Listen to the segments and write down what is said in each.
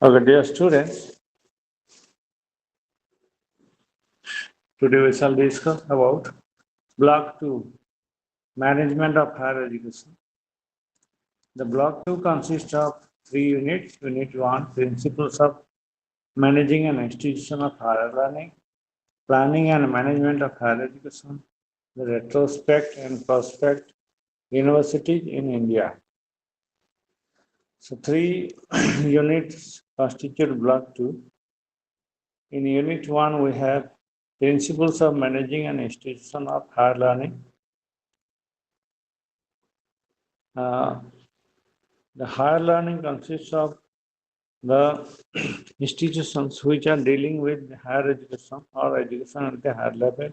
Okay, dear students, today we shall discuss about Block 2, Management of Higher Education. The Block 2 consists of three units. Unit 1, Principles of Managing an Institution of Higher Learning, Planning and Management of Higher Education, the Retrospect and Prospect Universities in India. So, three units constitute Block 2. In Unit 1, we have Principles of Managing an Institution of Higher Learning. The higher learning consists of the institutions which are dealing with higher education or education at the higher level.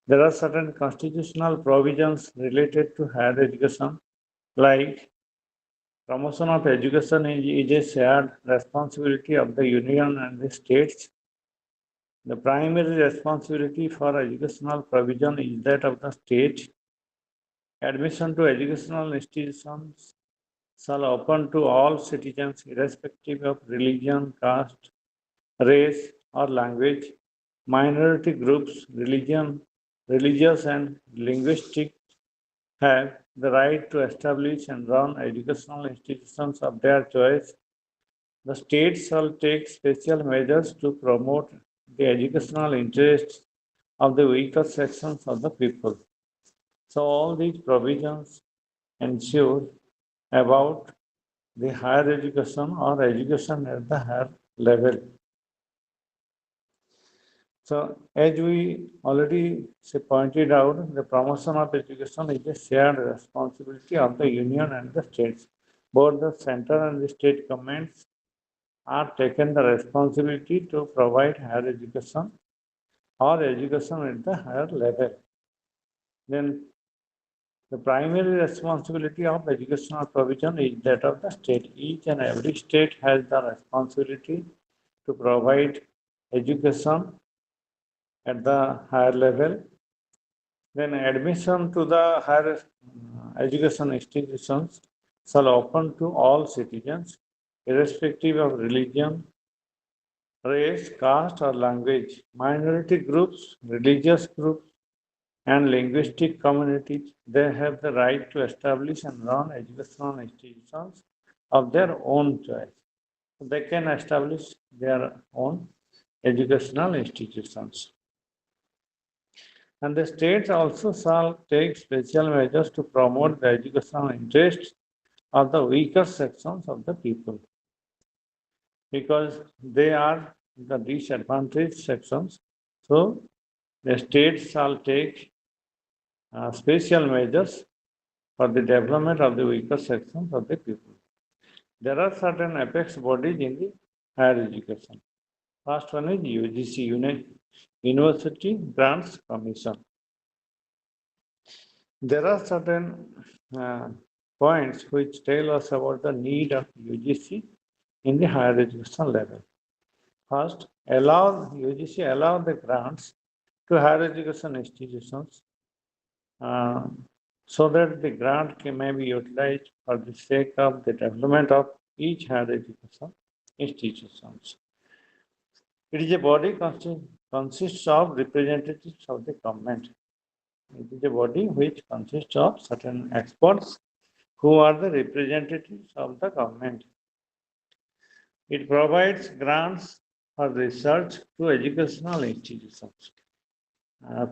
There are certain constitutional provisions related to higher education, like promotion of education is a shared responsibility of the union and the states. The primary responsibility for educational provision is that of the state. Admission to educational institutions shall open to all citizens irrespective of religion, caste, race, or language. Minority groups, religious and linguistic have the right to establish and run educational institutions of their choice. The state shall take special measures to promote the educational interests of the weaker sections of the people. So all these provisions ensure about the higher education or education at the higher level. So, as we already pointed out, the promotion of education is a shared responsibility of the union and the states. Both the central and the state governments are taken the responsibility to provide higher education or education at the higher level. Then the primary responsibility of educational provision is that of the state. Each and every state has the responsibility to provide education at the higher level. Then admission to the higher education institutions shall open to all citizens, irrespective of religion, race, caste, or language. Minority groups, religious groups, and linguistic communities, they have the right to establish and run educational institutions of their own choice. They can establish their own educational institutions. And the states also shall take special measures to promote the educational interests of the weaker sections of the people, because they are the disadvantaged sections. So the states shall take special measures for the development of the weaker sections of the people. There are certain apex bodies in the higher education. First one is UGC, University Grants Commission. There are certain points which tell us about the need of UGC in the higher education level. First, UGC allow the grants to higher education institutions so that the grant may be utilized for the sake of the development of each higher education institutions. It is a body consists of representatives of the government. It is a body which consists of certain experts who are the representatives of the government. It provides grants for research to educational institutions.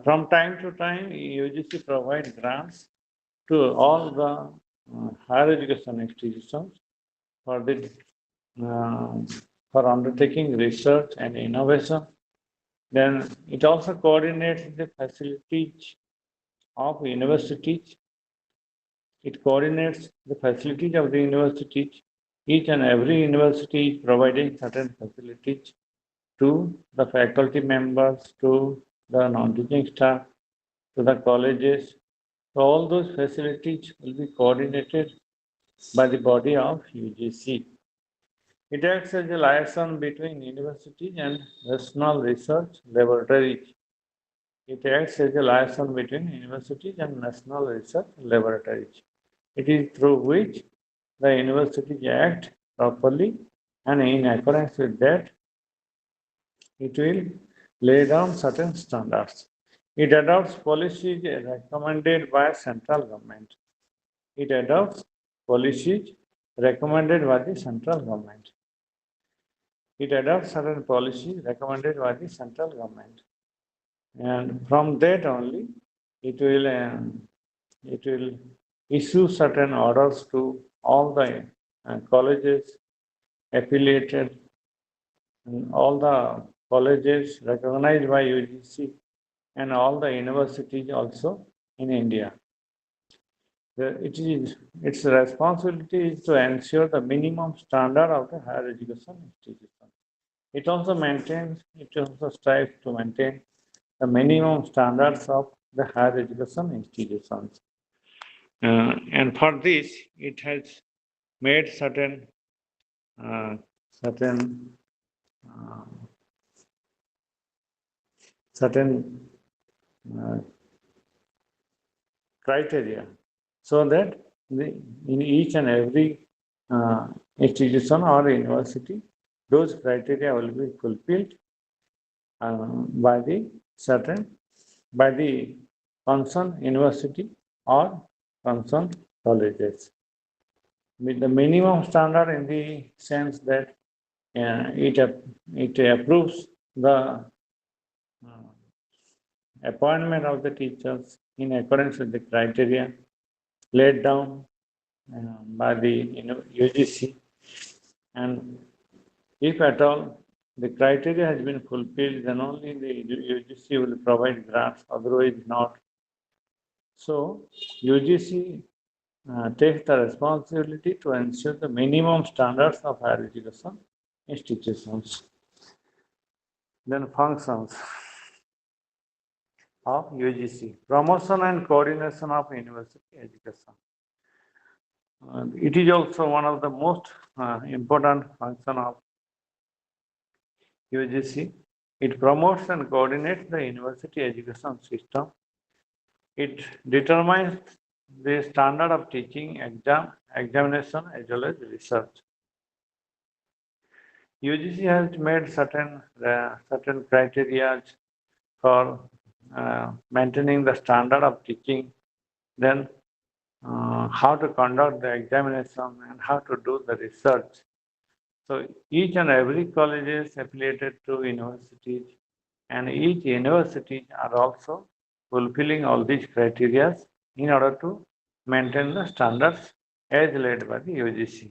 From time to time, UGC provides grants to all the higher education institutions for the for undertaking research and innovation. Then it also coordinates the facilities of universities. It coordinates the facilities of the universities. Each and every university is providing certain facilities to the faculty members, to the non-teaching staff, to the colleges. So all those facilities will be coordinated by the body of UGC. It acts as a liaison between universities and national research laboratories. It acts as a liaison between universities and national research laboratories. It is through which the universities act properly and in accordance with that, it will lay down certain standards. It adopts policies recommended by central government. It adopts policies recommended by the central government. It adopts certain policies recommended by the central government. And from that only, it will issue certain orders to all the colleges affiliated and all the colleges recognized by UGC and all the universities also in India. Its responsibility is to ensure the minimum standard of the higher education institution. It also strives to maintain the minimum standards of the higher education institutions. And for this, it has made uh, certain uh, certain uh, criteria so that in each and every institution or university, those criteria will be fulfilled by the certain by the concerned university or concerned colleges. With the minimum standard in the sense that it approves the appointment of the teachers in accordance with the criteria laid down by the UGC, and if at all the criteria has been fulfilled, then only the UGC will provide grants, otherwise not. So UGC takes the responsibility to ensure the minimum standards of higher education institutions. Then functions of UGC: promotion and coordination of university education. It is also one of the most important function of UGC. It promotes and coordinates the university education system. It determines the standard of teaching, examination, as well as research. UGC has made certain criteria for maintaining the standard of teaching, then how to conduct the examination and how to do the research. So each and every college is affiliated to universities, and each university are also fulfilling all these criteria in order to maintain the standards as laid by the UGC.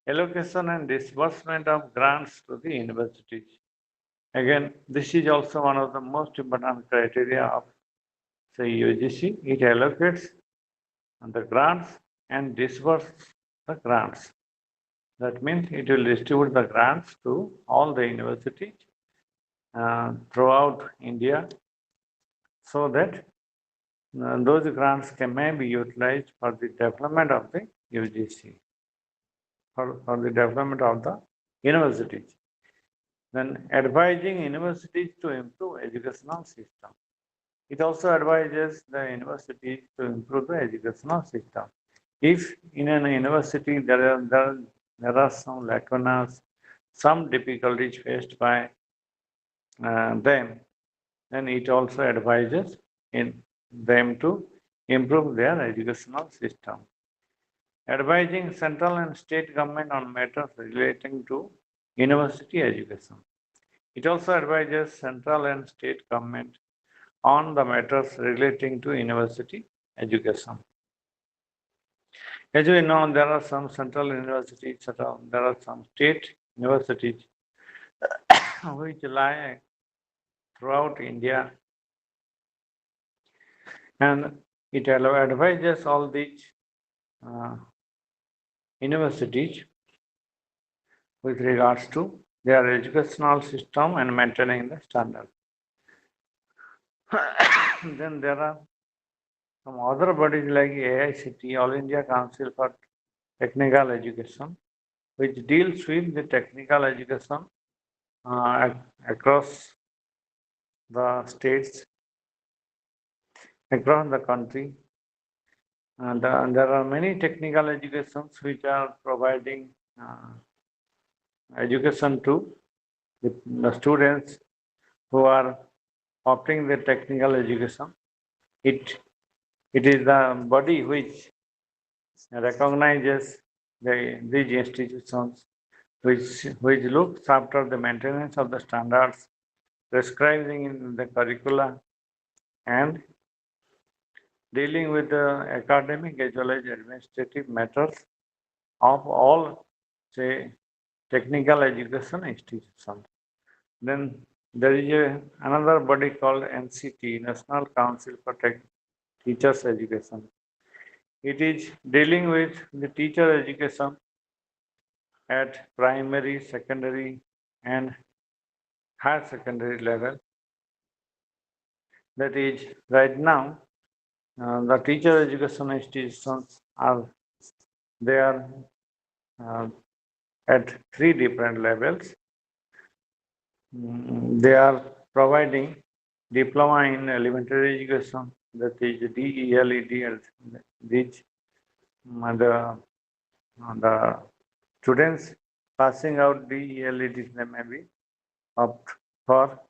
Allocation and disbursement of grants to the universities. Again, this is also one of the most important criteria of say UGC. It allocates the grants and disburses the grants. That means it will distribute the grants to all the universities throughout India so that those grants may be utilized for the development of the UGC, for the development of the universities. Then advising universities to improve educational system. It also advises the universities to improve the educational system. If in an university there are some lacunas, some difficulties faced by them, then it also advises in them to improve their educational system. Advising central and state government on matters relating to university education. It also advises central and state government on the matters relating to university education. As we know, there are some central universities, there are some state universities which lie throughout India, and it advises all these universities with regards to their educational system and maintaining the standard. Then there are some other bodies like AICT, All India Council for Technical Education, which deals with the technical education across the states, across the country. And there are many technical educations which are providing education to the students who are opting the technical education. It it is the body which recognizes these institutions, which looks after the maintenance of the standards prescribing in the curricula and dealing with the academic as well as administrative matters of all, say, technical education institutions. Then there is another body called NCT, National Council for Teachers Education. It is dealing with the teacher education at primary, secondary, and higher secondary level. That is, right now, the teacher education institutions are there at three different levels. They are providing diploma in elementary education, that is DELED, which the students passing out DELED they may be opt for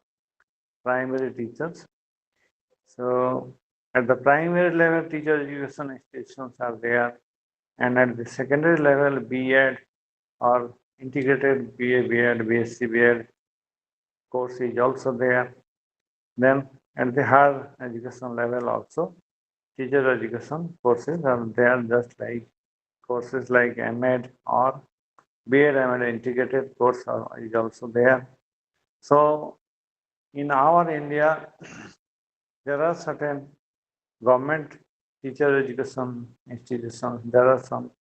primary teachers. So at the primary level, teacher education institutions are there, and at the secondary level, B.Ed or integrated BA, B.Ed, BSc, B.Ed course is also there. Then at the higher education level also, teacher education courses are there, just like courses like MEd or B.Ed, M.Ed integrated course is also there. So in our India, there are certain government teacher education institutions, there are some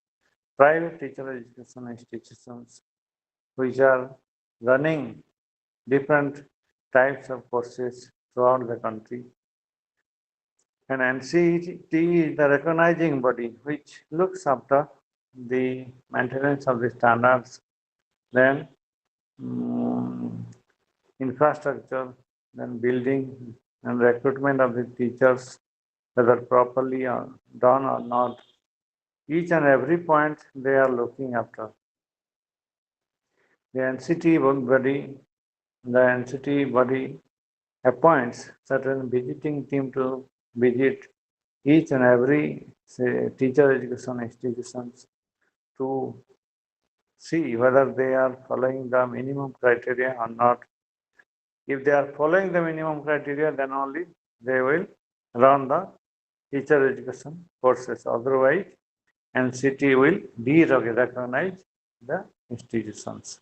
private teacher education institutions which are running different types of courses throughout the country. And NCT is the recognizing body which looks after the maintenance of the standards, then infrastructure, then building and recruitment of the teachers, whether properly done or not. Each and every point they are looking after. The NCT body appoints certain visiting team to visit each and every, say, teacher education institutions to see whether they are following the minimum criteria or not. If they are following the minimum criteria, then only they will run the teacher education courses. Otherwise, NCT will de-recognize the institutions.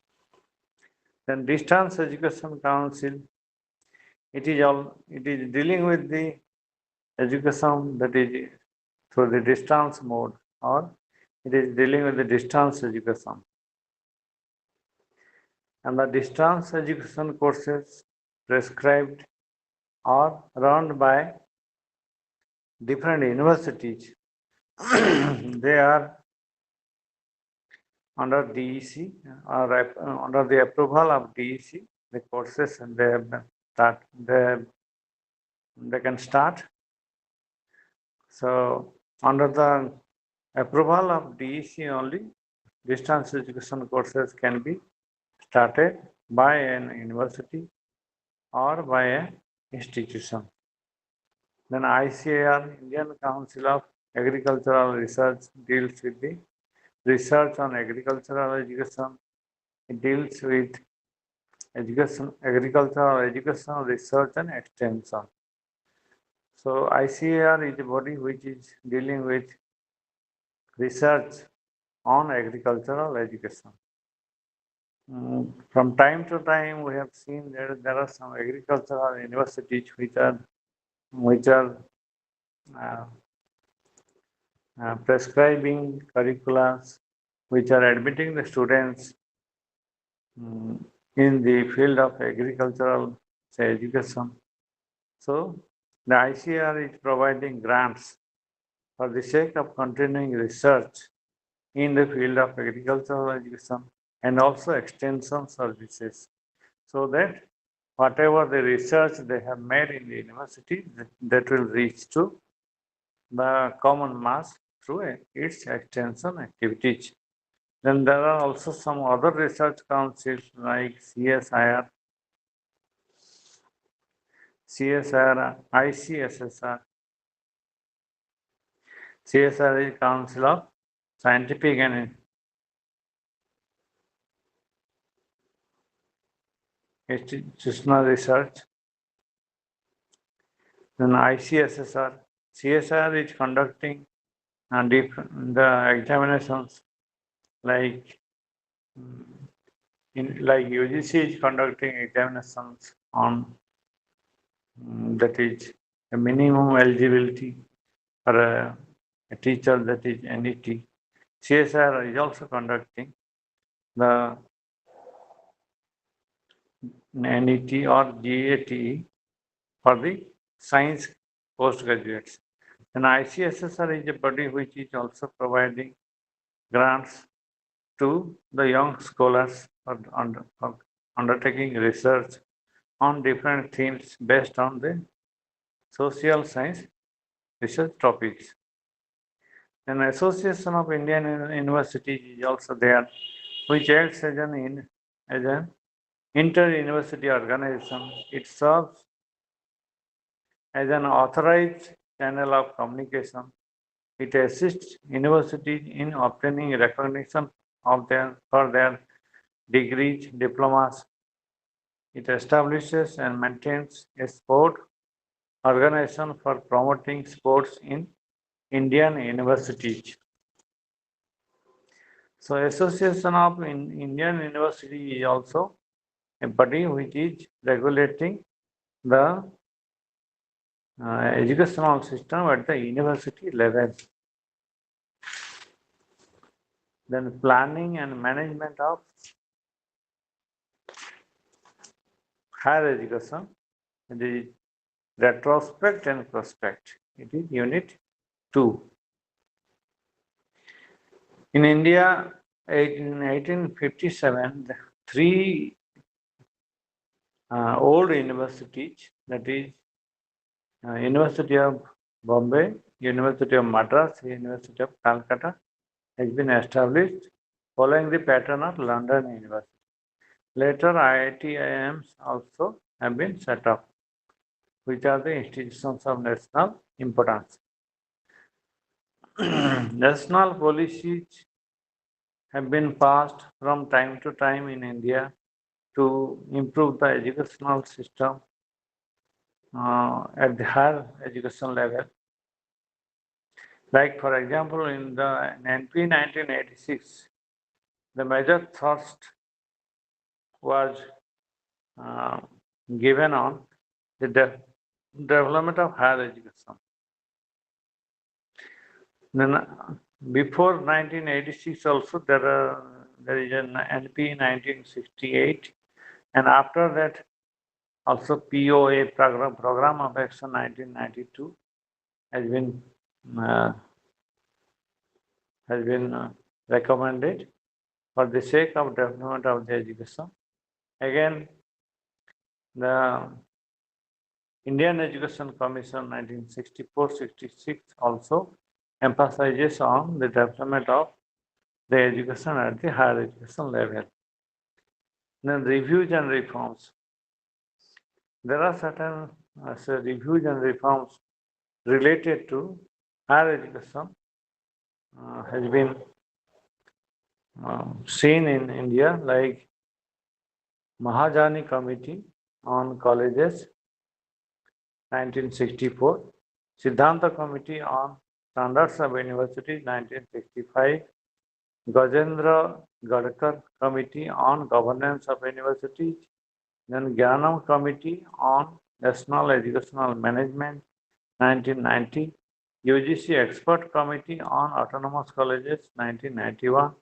Then Distance Education Council, it is dealing with the education that is through the distance mode, or it is dealing with the distance education. And the distance education courses prescribed are run by different universities. They are under DEC or under the approval of DEC, the courses and they can start. So under the approval of DEC only, distance education courses can be started by an university or by an institution. Then ICAR, Indian Council of Agricultural Research, deals with the research on agricultural education. It deals with agricultural education, research and extension. So ICAR is a body which is dealing with research on agricultural education. From time to time, we have seen there are some agricultural universities which are prescribing curricula, which are admitting the students in the field of agricultural, say, education. So the ICAR is providing grants for the sake of continuing research in the field of agricultural education and also extension services, so that whatever the research they have made in the university, that will reach to the common mass through its extension activities. Then there are also some other research councils like CSIR, ICSSR. CSR is Council of Scientific and Institutional Research. Then ICSSR, CSR is conducting the examinations like like UGC is conducting examinations on that is a minimum eligibility for a teacher, that is NET. CSR is also conducting the NET or GATE for the science postgraduates. And ICSSR is a body which is also providing grants to the young scholars for undertaking research on different themes based on the social science research topics. An Association of Indian Universities is also there, which acts as an inter-university organization. It serves as an authorized channel of communication. It assists universities in obtaining recognition for their degrees, diplomas. It establishes and maintains a sport organization for promoting sports in Indian universities. So Association of Indian University is also a body which is regulating the educational system at the university level. Then planning and management of higher education, it is retrospect and prospect. It is unit 2. In India, in 1857, three old universities, that is University of Bombay, University of Madras, University of Calcutta, has been established following the pattern of London University. Later, IIT-IIMs also have been set up, which are the institutions of national importance. National policies have been passed from time to time in India to improve the educational system at the higher education level. Like, for example, in the NP 1986, the major thrust was given on the development of higher education. Then before 1986 also there is an NP 1968, and after that also POA Program of Action 1992 has been recommended for the sake of development of the education. Again, the Indian Education Commission 1964-66 also emphasizes on the development of the education at the higher education level. Then reviews and reforms. There are certain reviews and reforms related to higher education has been seen in India, like Mahajani Committee on Colleges 1964, Siddhanta Committee on Standards of Universities 1965, Gajendra Gadkar Committee on Governance of Universities, then Gyanam Committee on National Educational Management 1990, UGC Expert Committee on Autonomous Colleges 1991,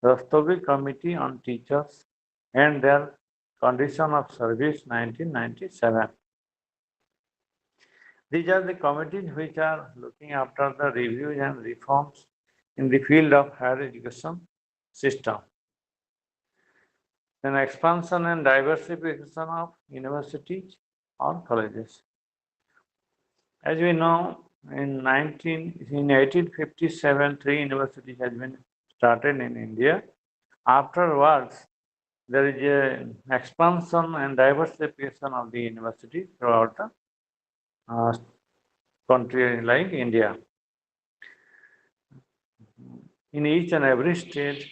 Rastogi Committee on Teachers and Their Condition of Service 1997. These are the committees which are looking after the reviews and reforms in the field of higher education system. Then expansion and diversification of universities or colleges. As we know, in 1857, 3 universities has been started in India. Afterwards, there is an expansion and diversification of the university throughout the country like India. In each and every state,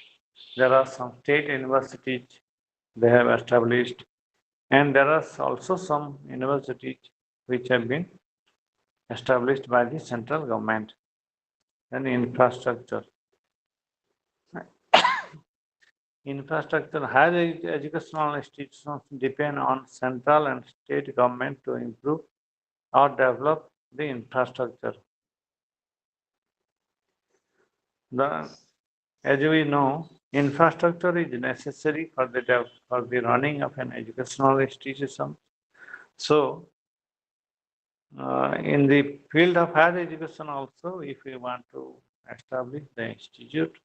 there are some state universities they have established, and there are also some universities which have been established by the central government and infrastructure. Infrastructure, higher educational institutions depend on central and state government to improve or develop the infrastructure. As we know, infrastructure is necessary for the running of an educational institution. So, in the field of higher education also, if we want to establish the institute,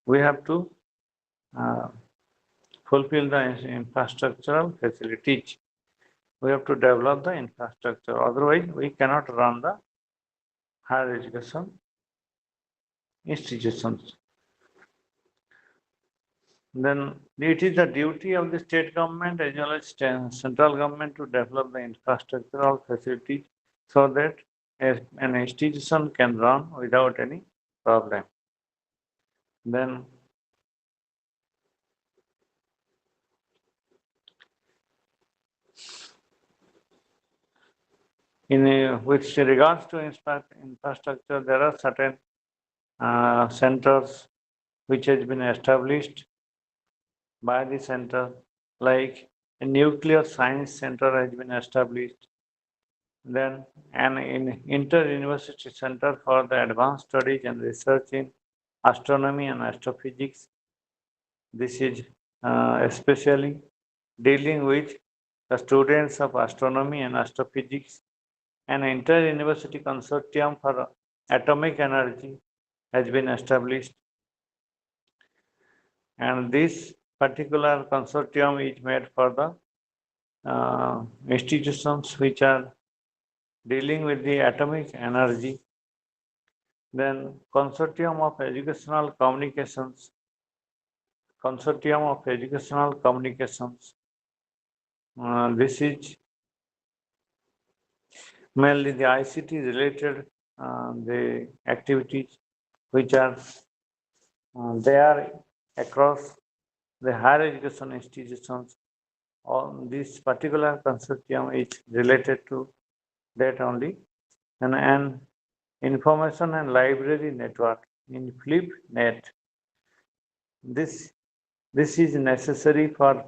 we have to uh, fulfill the infrastructural facilities. We have to develop the infrastructure. Otherwise, we cannot run the higher education institutions. Then it is the duty of the state government as well as central government to develop the infrastructural facilities so that an institution can run without any problem. Then with regards to infrastructure, there are certain centers which has been established by the center, like a nuclear science center has been established. Then an inter-university center for the advanced studies and research in astronomy and astrophysics. This is especially dealing with the students of astronomy and astrophysics. An inter-university consortium for atomic energy has been established, and this particular consortium is made for the institutions which are dealing with the atomic energy. Then consortium of educational communications. This is mainly the ICT related the activities which are there across the higher education institutions. On this particular consortium is related to that only, and an information and library network in FlipNet. This is necessary for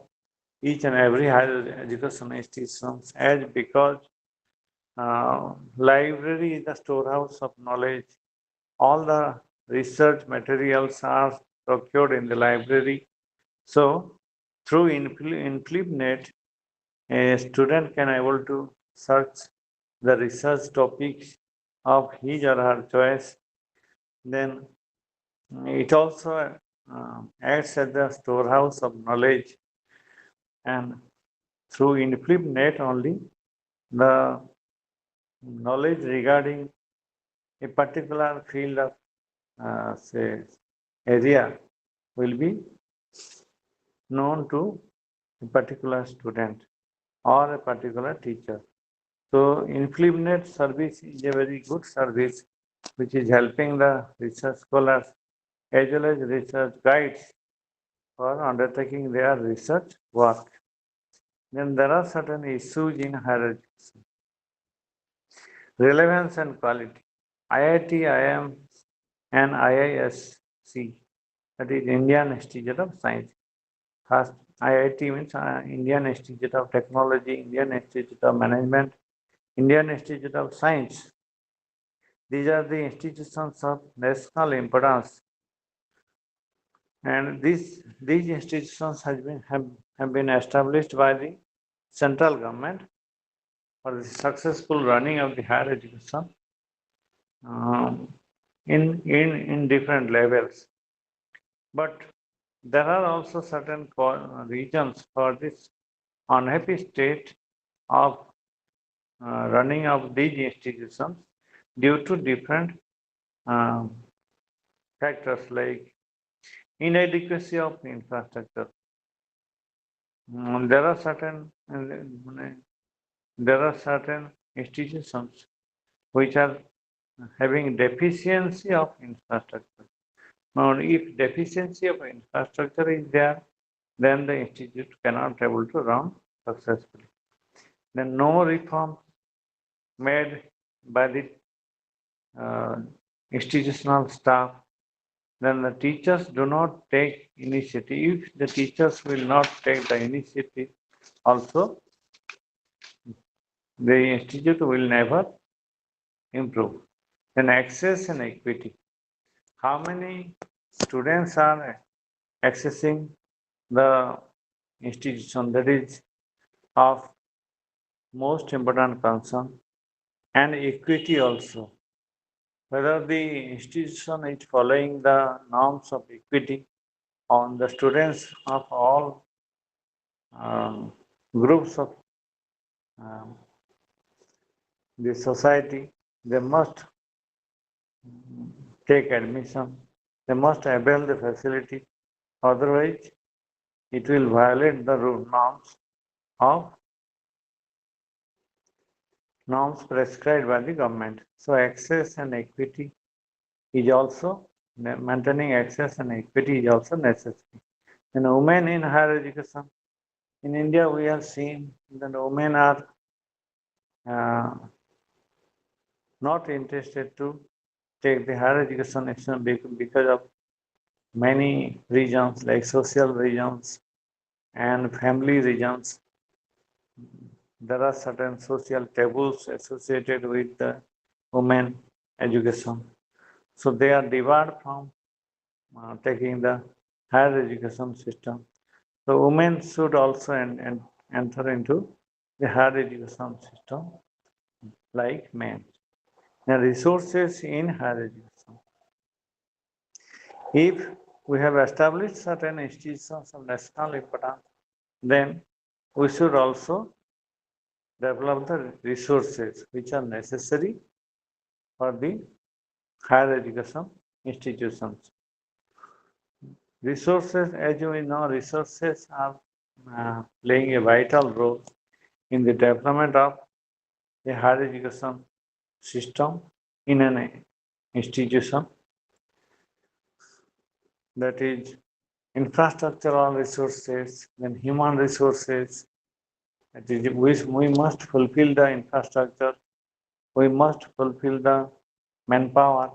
each and every higher education institutions as because library is the storehouse of knowledge. All the research materials are procured in the library. So through InflipNet, a student can able to search the research topics of his or her choice. Then it also acts as the storehouse of knowledge, and through InflipNet only the knowledge regarding a particular field of say area will be known to a particular student or a particular teacher. So InflipNet service is a very good service which is helping the research scholars as well as research guides for undertaking their research work. Then there are certain issues in higher education. Relevance and quality. IIT, IIM and IISc, that is Indian Institute of Science. First, IIT means Indian Institute of Technology, Indian Institute of Management, Indian Institute of Science. These are the institutions of national importance, and these institutions have been established by the central government for the successful running of the higher education in different levels. But there are also certain reasons for this unhappy state of running of these institutions due to different factors like inadequacy of infrastructure. There are certain institutions which are having deficiency of infrastructure. Now, if deficiency of infrastructure is there, then the institute cannot be able to run successfully. Then no reform made by the uh, institutional staff, then the teachers do not take initiative. If the teachers will not take the initiative, also the institute will never improve. Then access and equity. How many students are accessing the institution? That is of most important concern. And equity also. Whether the institution is following the norms of equity on the students of all um, groups of um, the society, they must take admission, they must avail the facility, otherwise it will violate the of norms prescribed by the government. So access and equity is also maintaining access and equity is also necessary. And women in higher education, in India we have seen that women are uh, not interested to take the higher education because of many reasons like social reasons and family reasons. There are certain social taboos associated with the women education. So they are debarred from taking the higher education system. So women should also enter into the higher education system like men. Now resources in higher education. If we have established certain institutions of national importance, then we should also develop the resources which are necessary for the higher education institutions. Resources, as you know, resources are playing a vital role in the development of the higher education system in an institution. That is infrastructural resources, then human resources. That is, we must fulfill the infrastructure, we must fulfill the manpower,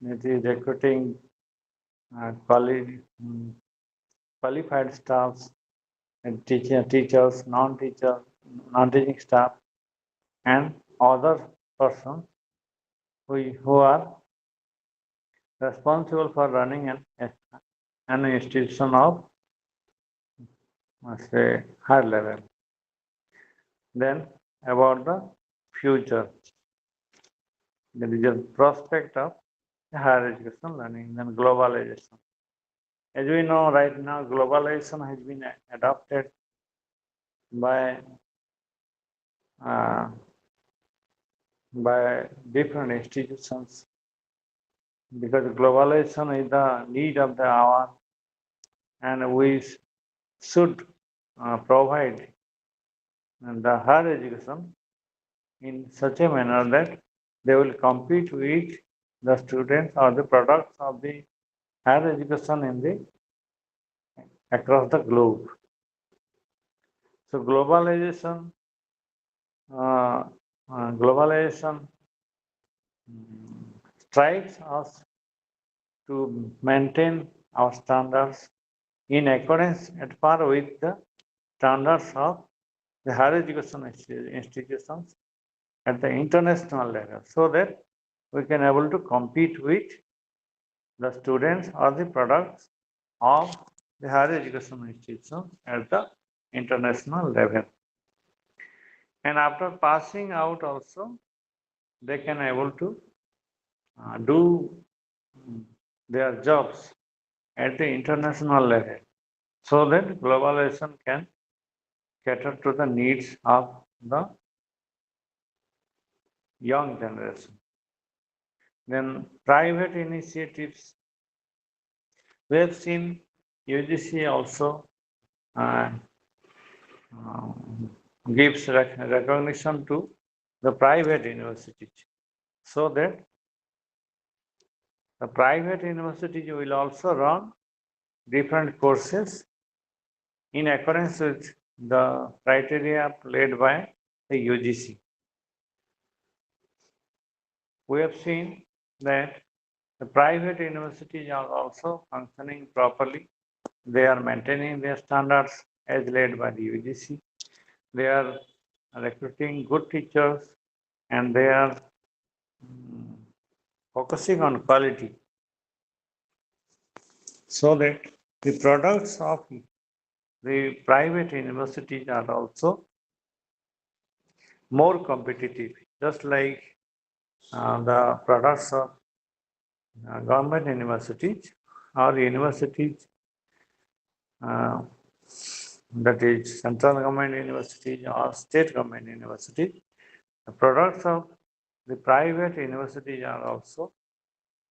that is recruiting qualified staffs, and teachers, non-teaching staff, and other persons who are responsible for running an institution of say higher level. Then about the future, there is a prospect of higher education learning, then globalization. As we know right now, globalization has been adopted by uh, by different institutions because globalization is the need of the hour, and we should provide the higher education in such a manner that they will compete with the students or the products of the higher education in the across the globe. So uh, globalization strives us to maintain our standards in accordance at par with the standards of the higher education institutions at the international level, so that we can able to compete with the students or the products of the higher education institutions at the international level. And after passing out also, they can able to do their jobs at the international level so that globalization can cater to the needs of the young generation. Then private initiatives We have seen UGC also uh, gives recognition to the private universities, so that the private universities will also run different courses in accordance with the criteria laid by the UGC. We have seen that the private universities are also functioning properly. They are maintaining their standards as laid by the UGC. They are recruiting good teachers, and they are focusing on quality, so that the products of the private universities are also more competitive, just like the products of government universities or universities, uh, that is central government universities or state government universities. The products of the private universities are also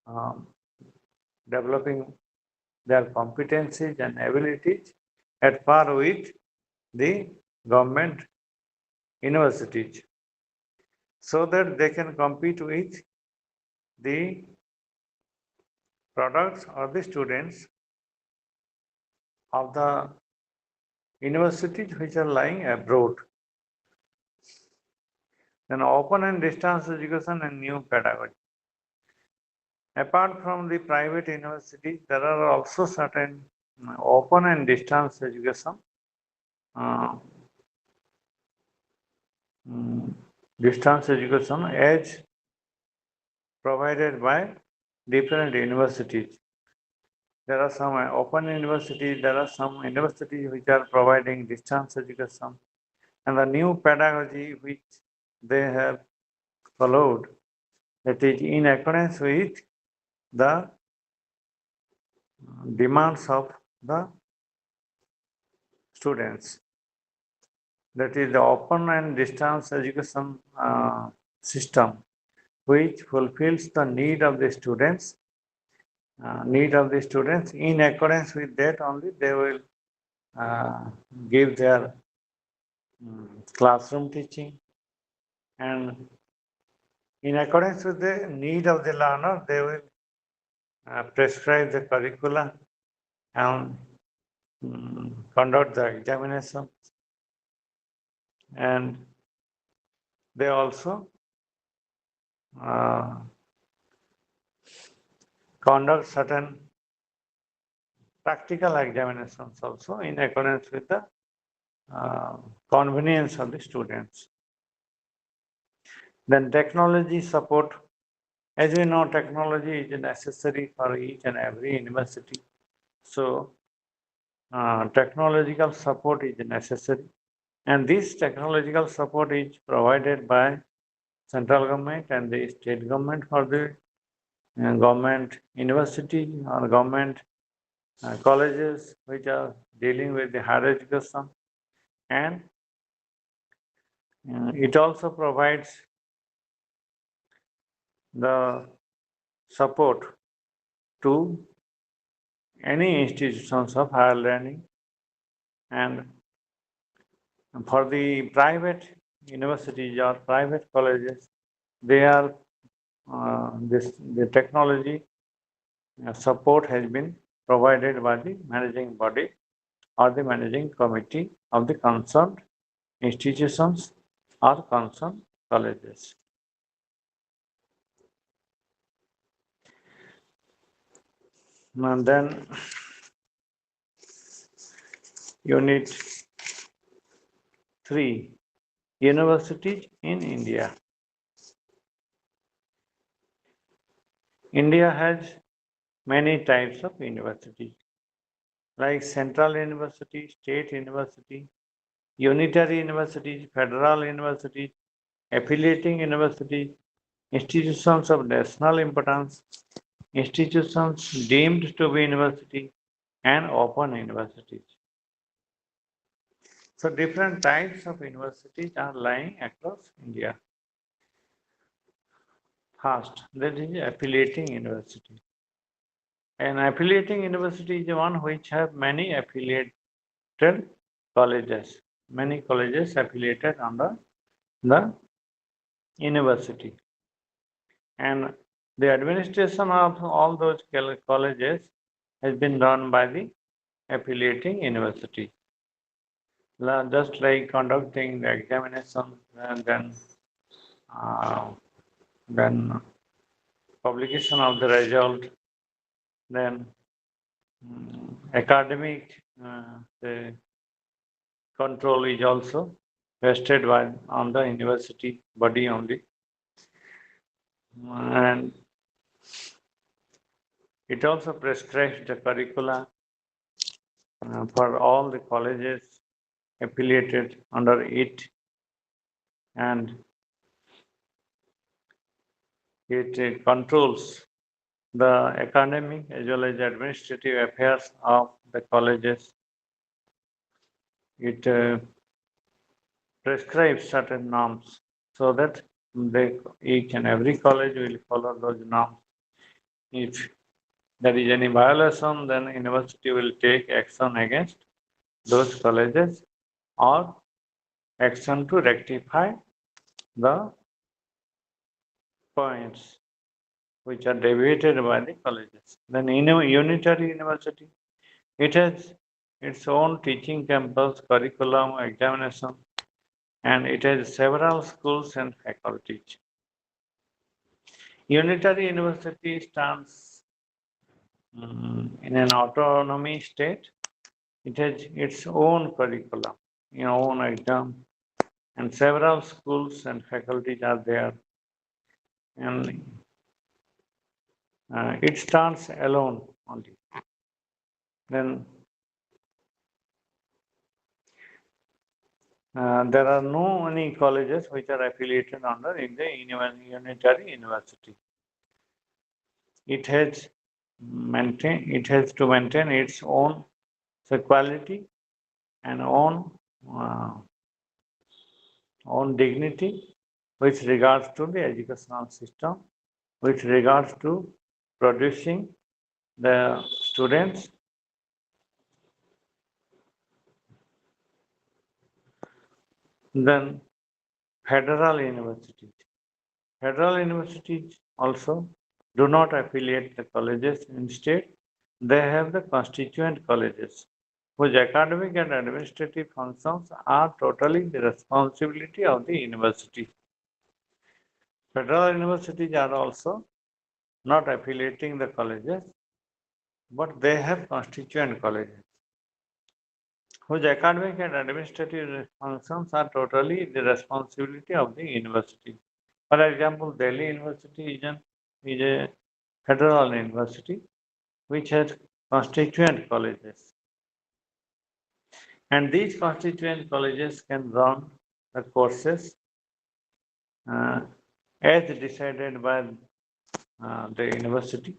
um, developing their competencies and abilities at par with the government universities, so that they can compete with the products or the students of the universities which are lying abroad. Then open and distance education and new pedagogy. Apart from the private universities, there are also certain open and distance education, uh, distance education as provided by different universities. There are some open universities, there are some universities which are providing distance education, and the new pedagogy which they have followed, that is in accordance with the demands of the students. That is the open and distance education system, which fulfills the need of the students. In accordance with that only they will give their classroom teaching, and in accordance with the need of the learner, they will prescribe the curricula and conduct the examination, and they also uh, conduct certain practical examinations also in accordance with the convenience of the students. Then technology support. As we know, technology is necessary for each and every university. So technological support is necessary. And this technological support is provided by central government and the state government for the government university or government colleges which are dealing with the higher education, and it also provides the support to any institutions of higher learning. And for the private universities or private colleges, they are the technology support has been provided by the managing body or the managing committee of the concerned institutions or concerned colleges. And then unit 3, universities in India. India has many types of universities, like central university, state university, unitary universities, federal universities, affiliating universities, institutions of national importance, institutions deemed to be university, and open universities. So different types of universities are lying across India. First, that is affiliating university. An affiliating university is one which have many affiliated colleges. Many colleges affiliated under the university. And the administration of all those colleges has been done by the affiliating university. Just like conducting the examination and uh, then publication of the result, then academic the control is also vested by on the university body only, and it also prescribes the curricula for all the colleges affiliated under it, and it controls the academic as well as administrative affairs of the colleges. It prescribes certain norms so that each and every college will follow those norms. If there is any violation, then university will take action against those colleges or action to rectify the points which are deviated by the colleges. Then in a unitary university, it has its own teaching campus, curriculum, examination, and it has several schools and faculties. Unitary university stands in an autonomy state. It has its own curriculum, own exam, and several schools and faculties are there. And it stands alone only. Then there are no any colleges which are affiliated under in the unitary university. It has to maintain its own quality and own dignity with regards to the educational system, with regards to producing the students. Then federal universities. Federal universities also do not affiliate the colleges. Instead, they have the constituent colleges, whose academic and administrative functions are totally the responsibility of the university. Federal universities are also not affiliating the colleges, but they have constituent colleges, whose academic and administrative functions are totally the responsibility of the university. For example, Delhi University is a federal university which has constituent colleges. And these constituent colleges can run the courses uh, as decided by the university,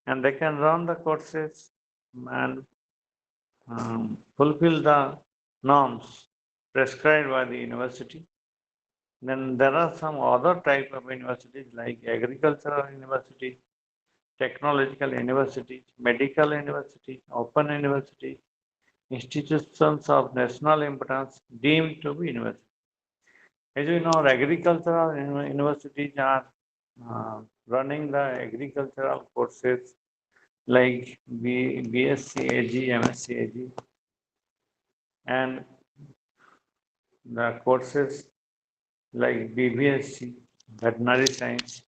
and they can run the courses and fulfill the norms prescribed by the university. Then there are some other type of universities like agricultural university, technological universities, medical universities, open universities, institutions of national importance deemed to be universities. As you know, agricultural universities are running the agricultural courses like BSc AG, MSc AG, and the courses like BBSc, Veterinary Science,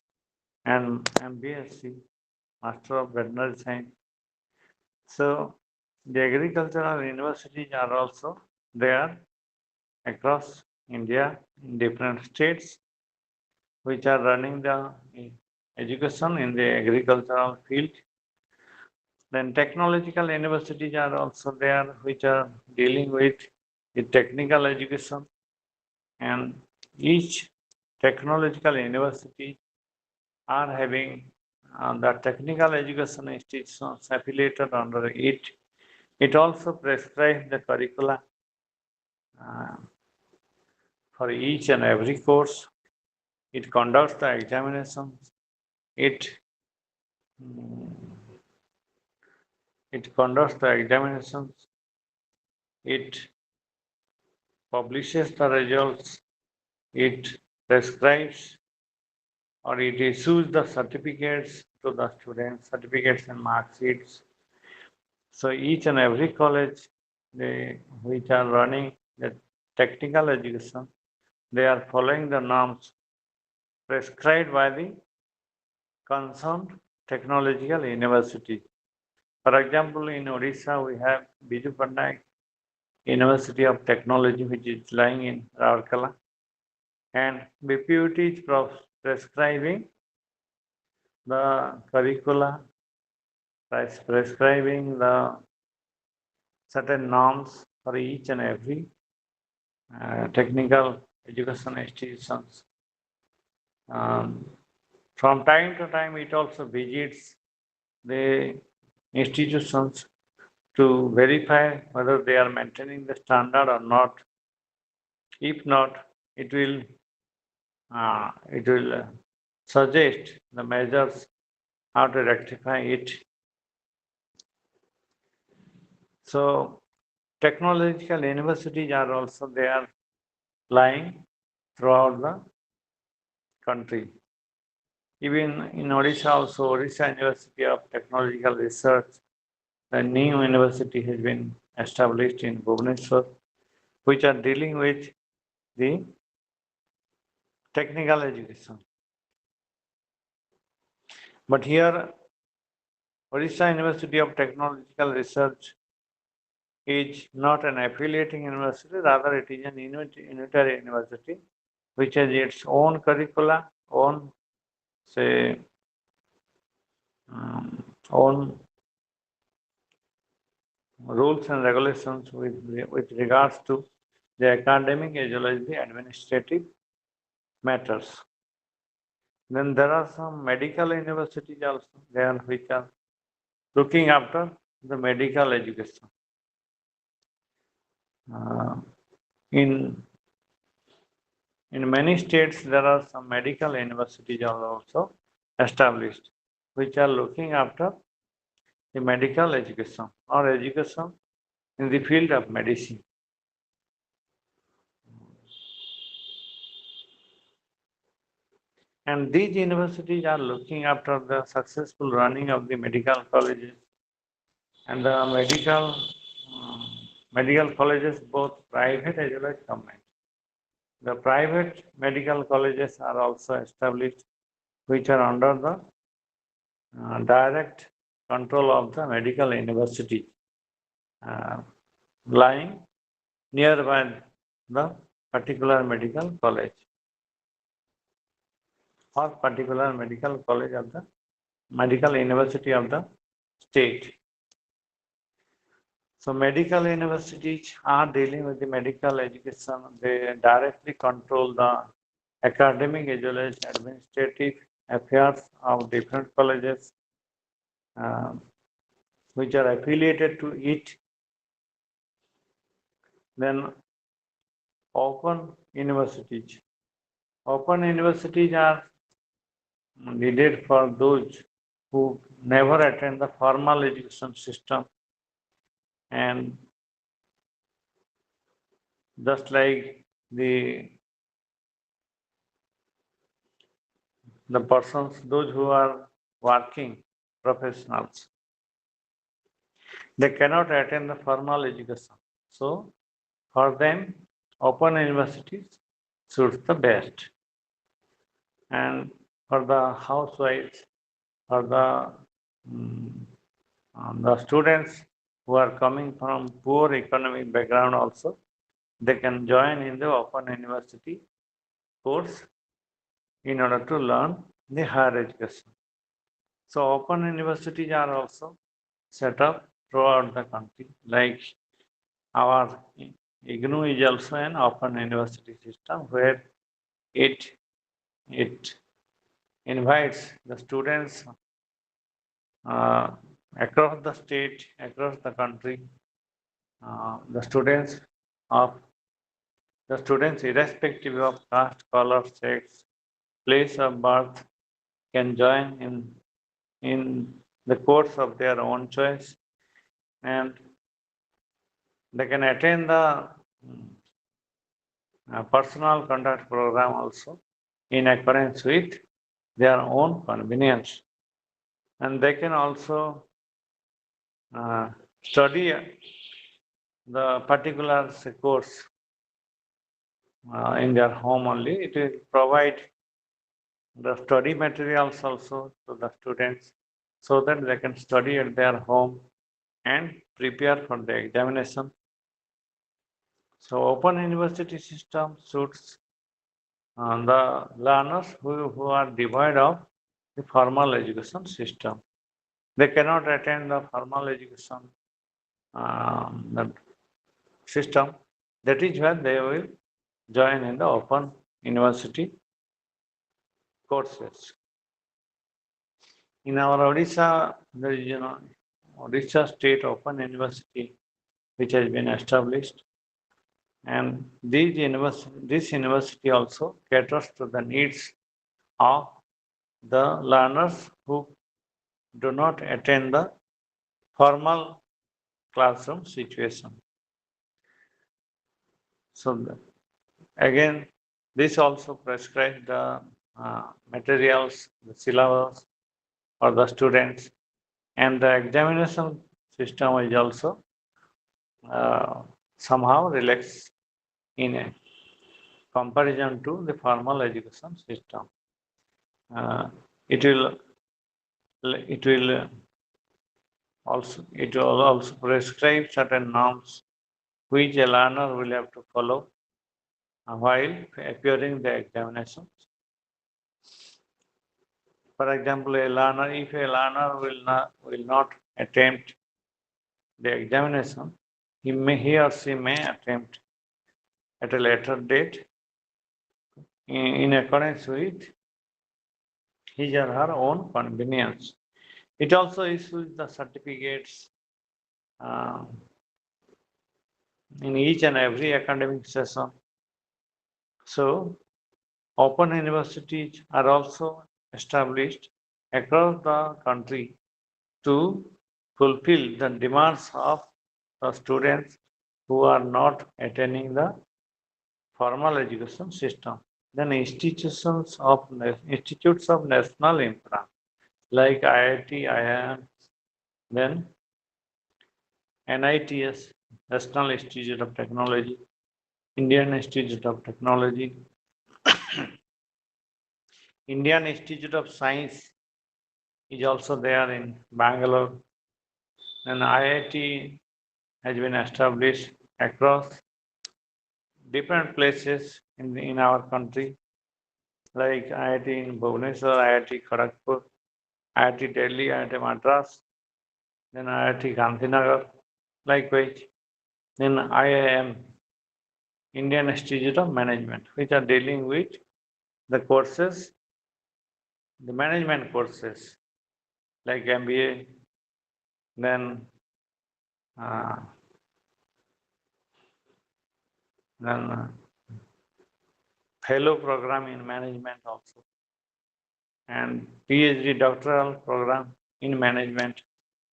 and MBSc, Master of Veterinary Science. So the agricultural universities are also there across India in different states, which are running the education in the agricultural field. Then technological universities are also there, which are dealing with the technical education, and each technological university are having the technical education institutions affiliated under it. It also prescribes the curricula uh, for each and every course. It conducts the examinations. It it conducts the examinations, it publishes the results, it prescribes or it issues the certificates to the students, certificates and mark sheets. So each and every college which are running the technical education, they are following the norms prescribed by the concerned technological university. For example, in Odisha, we have Biju Patnaik University of Technology, which is lying in Rourkela, and BPUT is prescribing the curricula, prescribing the certain norms for each and every technical education institutions. From time to time, it also visits the institutions to verify whether they are maintaining the standard or not. If not, it will suggest the measures how to rectify it. So technological universities are also there lying throughout the country. Even in Odisha also, Odisha University of Technological Research, a new university has been established in Bhubaneswar, which are dealing with the technical education. But here, Odisha University of Technological Research is not an affiliating university, rather it is an unitary university, which has its own curricula, own, say, own rules and regulations with regards to the academic as well as the administrative matters. Then there are some medical universities also there which are looking after the medical education. In many states, there are some medical universities are also established, which are looking after the medical education or education in the field of medicine. And these universities are looking after the successful running of the medical colleges and the medical colleges, both private as well as government. The private medical colleges are also established, which are under the direct control of the medical university, lying nearby the particular medical college or particular medical college of the medical university of the state. So medical universities are dealing with the medical education. They directly control the academic as well as administrative affairs of different colleges which are affiliated to it. Then open universities. Open universities are needed for those who never attend the formal education system, and just like the persons, those who are working professionals, they cannot attend the formal education. So for them, open universities suits the best. And for the housewives, for the students who are coming from poor economic background also, they can join in the open university course in order to learn the higher education. So open universities are also set up throughout the country. Like our IGNU is also an open university system where it invites the students across the state, across the country, the students irrespective of caste, color, sex, place of birth, can join in the course of their own choice, and they can attend the personal contact program also in accordance with their own convenience. And they can also study the particular course in their home only. It will provide the study materials also to the students so that they can study at their home and prepare for the examination. So open university system suits the learners who are devoid of the formal education system. They cannot attend the formal education the system. That is why they will join in the open university courses. In our Odisha, there is Odisha State Open University, which has been established, and this university also caters to the needs of the learners who do not attend the formal classroom situation. So again, this also prescribes the materials, the syllabus for the students, and the examination system is also somehow relaxed in a comparison to the formal education system. Uh, it will it will also prescribe certain norms which a learner will have to follow while appearing the examinations. For example, if a learner will not attempt the examination, he or she may attempt at a later date in accordance with his or her own convenience. It also issues the certificates uh, in each and every academic session. So, open universities are also established across the country to fulfill the demands of the students who are not attending the formal education system. Then institutes of national infra like IIT, IIM, then NITS, National Institute of Technology, Indian Institute of Technology, Indian Institute of Science is also there in Bangalore, and IIT has been established across different places in our country, like IIT in Bhubaneswar, IIT Kharagpur, IIT Delhi, IIT Madras, then IIT Gandhinagar, likewise, then IIM, Indian Institute of Management, which are dealing with the courses, the management courses, like MBA, then uh, then fellow program in management also, and PhD doctoral program in management.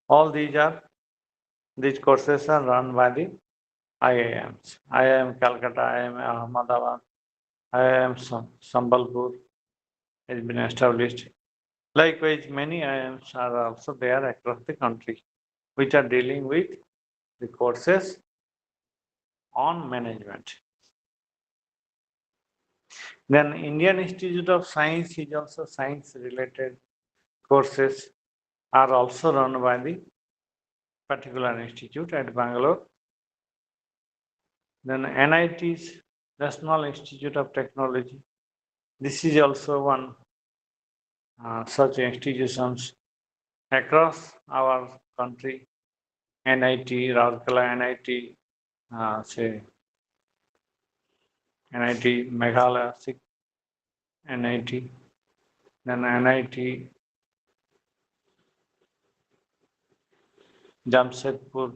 All these courses are run by the IIMs. IIM Calcutta, IIM Ahmedabad, IIM Sambalpur has been established. Likewise, many IIMs are also there across the country, which are dealing with the courses on management. Then Indian Institute of Science is also science related courses are also run by the particular institute at Bangalore. Then NIT's National Institute of Technology. This is also one such institutions across our country. NIT, Rourkela, NIT, say NIT Meghalaya, NIT, then NIT Jamshedpur.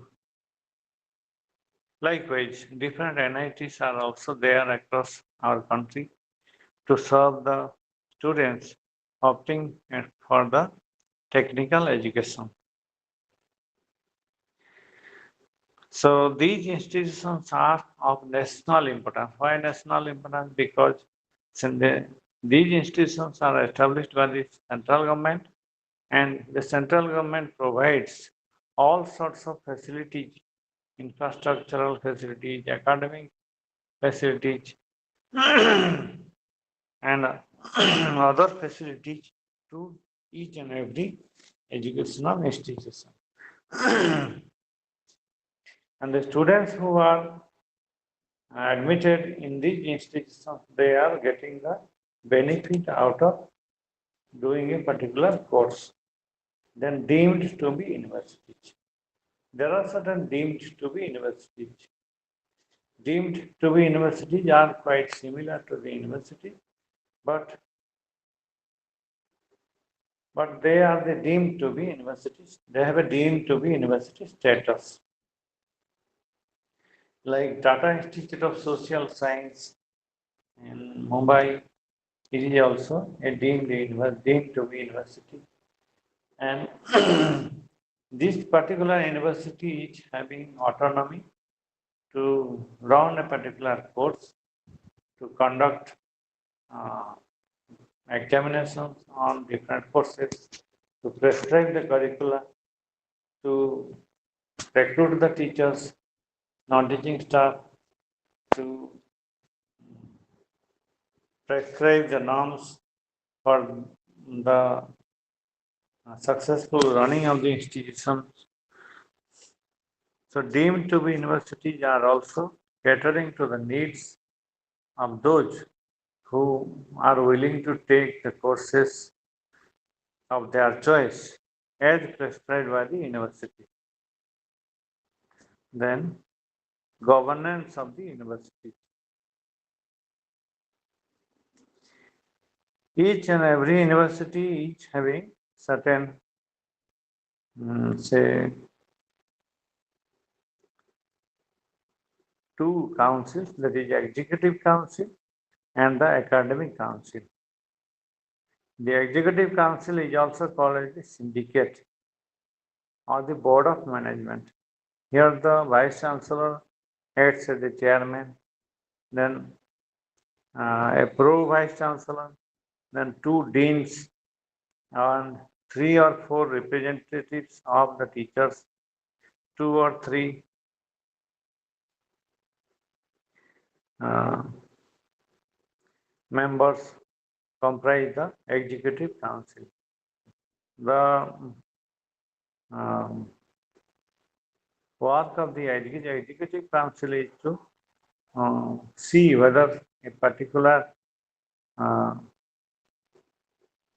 Likewise, different NITs are also there across our country to serve the students opting for the technical education. So these institutions are of national importance. Why national importance? Because these institutions are established by the central government, and the central government provides all sorts of facilities, infrastructural facilities, academic facilities, and other facilities to each and every educational institution. And the students who are admitted in these institutions, they are getting the benefit out of doing a particular course, then deemed to be universities. There are certain deemed to be universities. Deemed to be universities are quite similar to the university, but they are the deemed to be universities. They have a deemed to be university status. Like Tata Institute of Social Science in Mumbai, it is also a deemed to be university. And this particular university is having autonomy to run a particular course, to conduct uh, examinations on different courses, to prescribe the curricula, to recruit the teachers, non-teaching staff, to prescribe the norms for the successful running of the institution. So deemed to be universities are also catering to the needs of those who are willing to take the courses of their choice as prescribed by the university. Then governance of the university. Each and every university is having certain, say, two councils, that is executive council and the academic council. The executive council is also called as the syndicate or the board of management. Here the vice chancellor acts as the chairman, then a pro vice chancellor, then two deans, and three or four representatives of the teachers, two or three uh, members comprise the executive council. The um, work of the executive council is to see whether uh,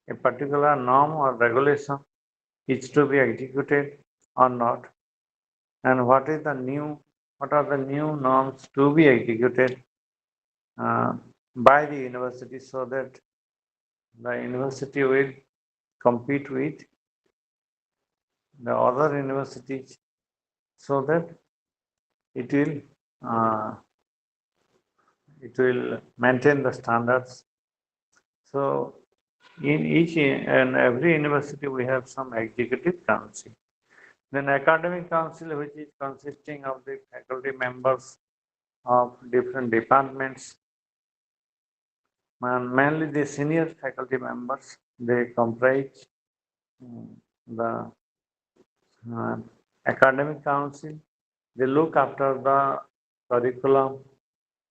a particular norm or regulation is to be executed or not, and what are the new norms to be executed uh, by the university, so that the university will compete with the other universities, so that it will uh, maintain the standards. So in each and every university we have some executive council. Then academic council, which is consisting of the faculty members of different departments, and mainly the senior faculty members. They comprise the uh, academic council. They look after the curriculum,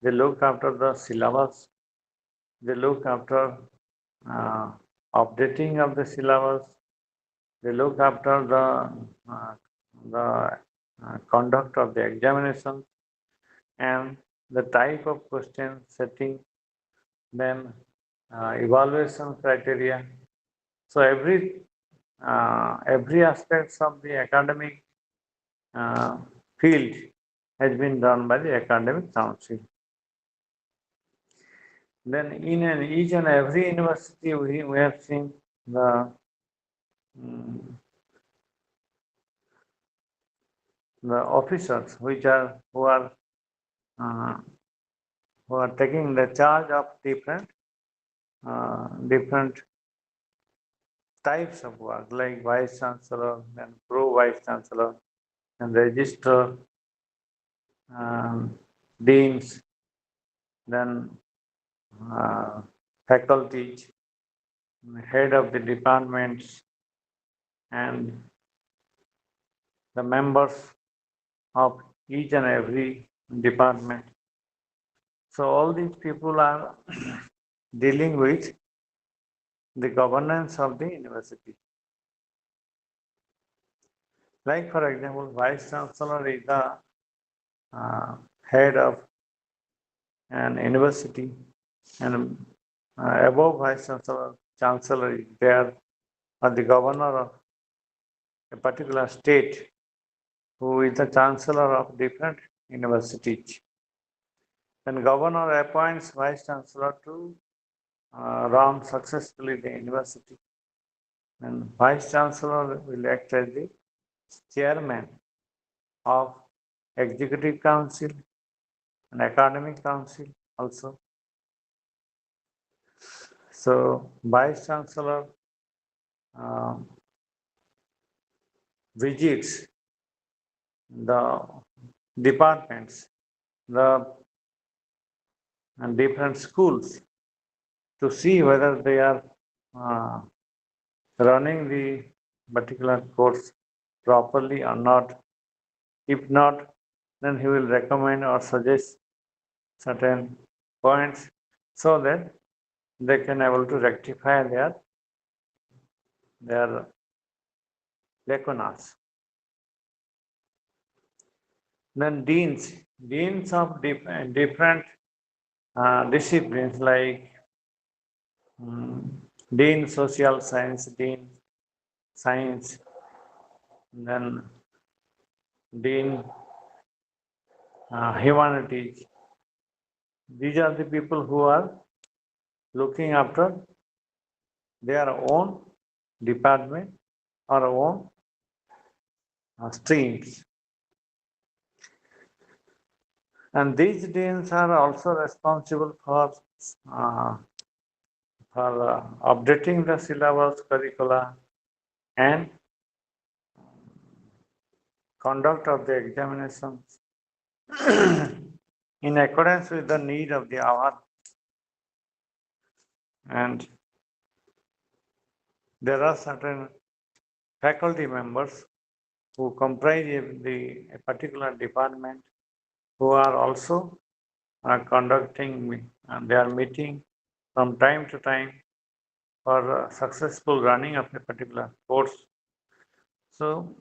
they look after the syllabus, they look after uh, updating of the syllabus, they look after the conduct of the examination and the type of question setting, then evaluation criteria. So every aspects of the academic uh, field has been done by the academic council. Then each and every university we have seen um, the officers uh, who are taking the charge of different types of work, like vice chancellor, then pro vice chancellor, and registrar, deans, then uh, faculties, head of the departments, and the members of each and every department. So all these people are dealing with the governance of the university. Like for example, Vice Chancellor is the head of an university, and above Vice Chancellor is there, or the governor of a particular state, who is the chancellor of different universities. Then governor appoints vice chancellor to run successfully the university. And vice chancellor will act as the chairman of executive council and academic council also. So vice chancellor um, visits the departments, the different schools to see whether they are uh, running the particular course properly or not. If not, then he will recommend or suggest certain points so that they can able to rectify their lacunas. Then deans of different disciplines like dean social science, dean science, then dean humanities. These are the people who are looking after their own department or own streams. And these deans are also responsible for updating the syllabus curricula and conduct of the examinations in accordance with the need of the hour. And there are certain faculty members who comprise a particular department who are also conducting and they are meeting from time to time for successful running of a particular course. So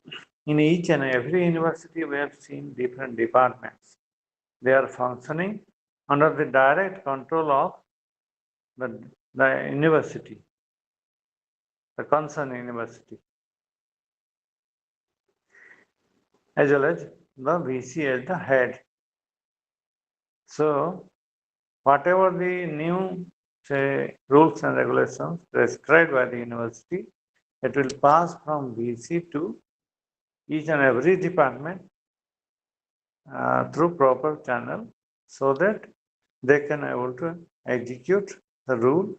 in each and every university we have seen different departments. They are functioning under the direct control of the university, the concerned university, as well as the VC as the head. So whatever the new say rules and regulations prescribed by the university, it will pass from VC to each and every department through proper channel so that they can able to execute the rule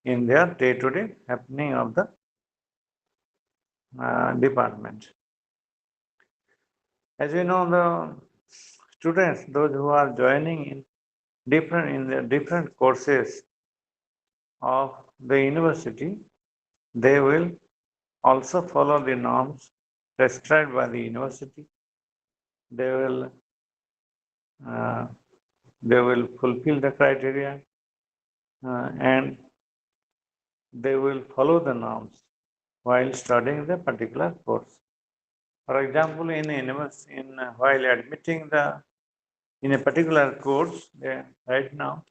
in their day-to-day happening of the department. As we know, the students, those who are joining in the different courses of the university, they will also follow the norms prescribed by the university. They will uh, fulfill the criteria and they will follow the norms while studying the particular course. For example, while admitting in a particular course, right now,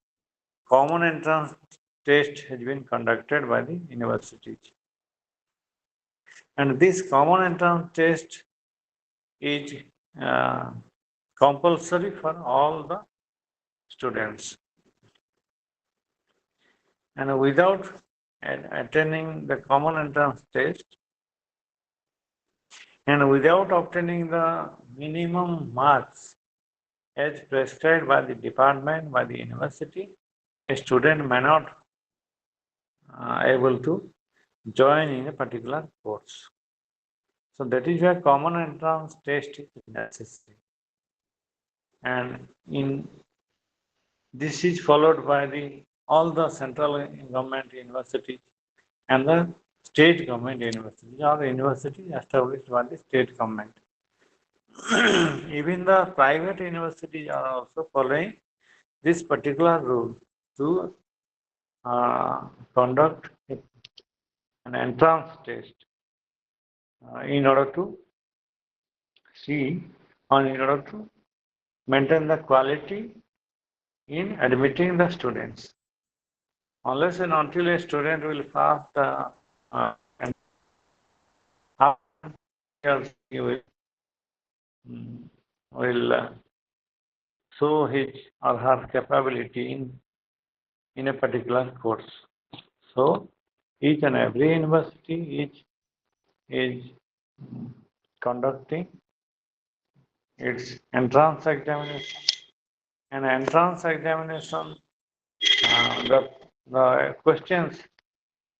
common entrance test has been conducted by the universities. And this common entrance test is compulsory for all the students. And without attending the common entrance test and without obtaining the minimum marks as prescribed by the department, by the university, a student may not able to join in a particular course. So that is why common entrance test is necessary. and in this is followed by all the central government universities and the state government universities, or the universities established by the state government. Even the private universities are also following this particular rule to conduct an entrance test in order to see, or in order to maintain the quality in admitting the students. Unless and until a student will pass the he will show his or her capability in a particular course. So each and every university is conducting its entrance examination. And entrance examination, the questions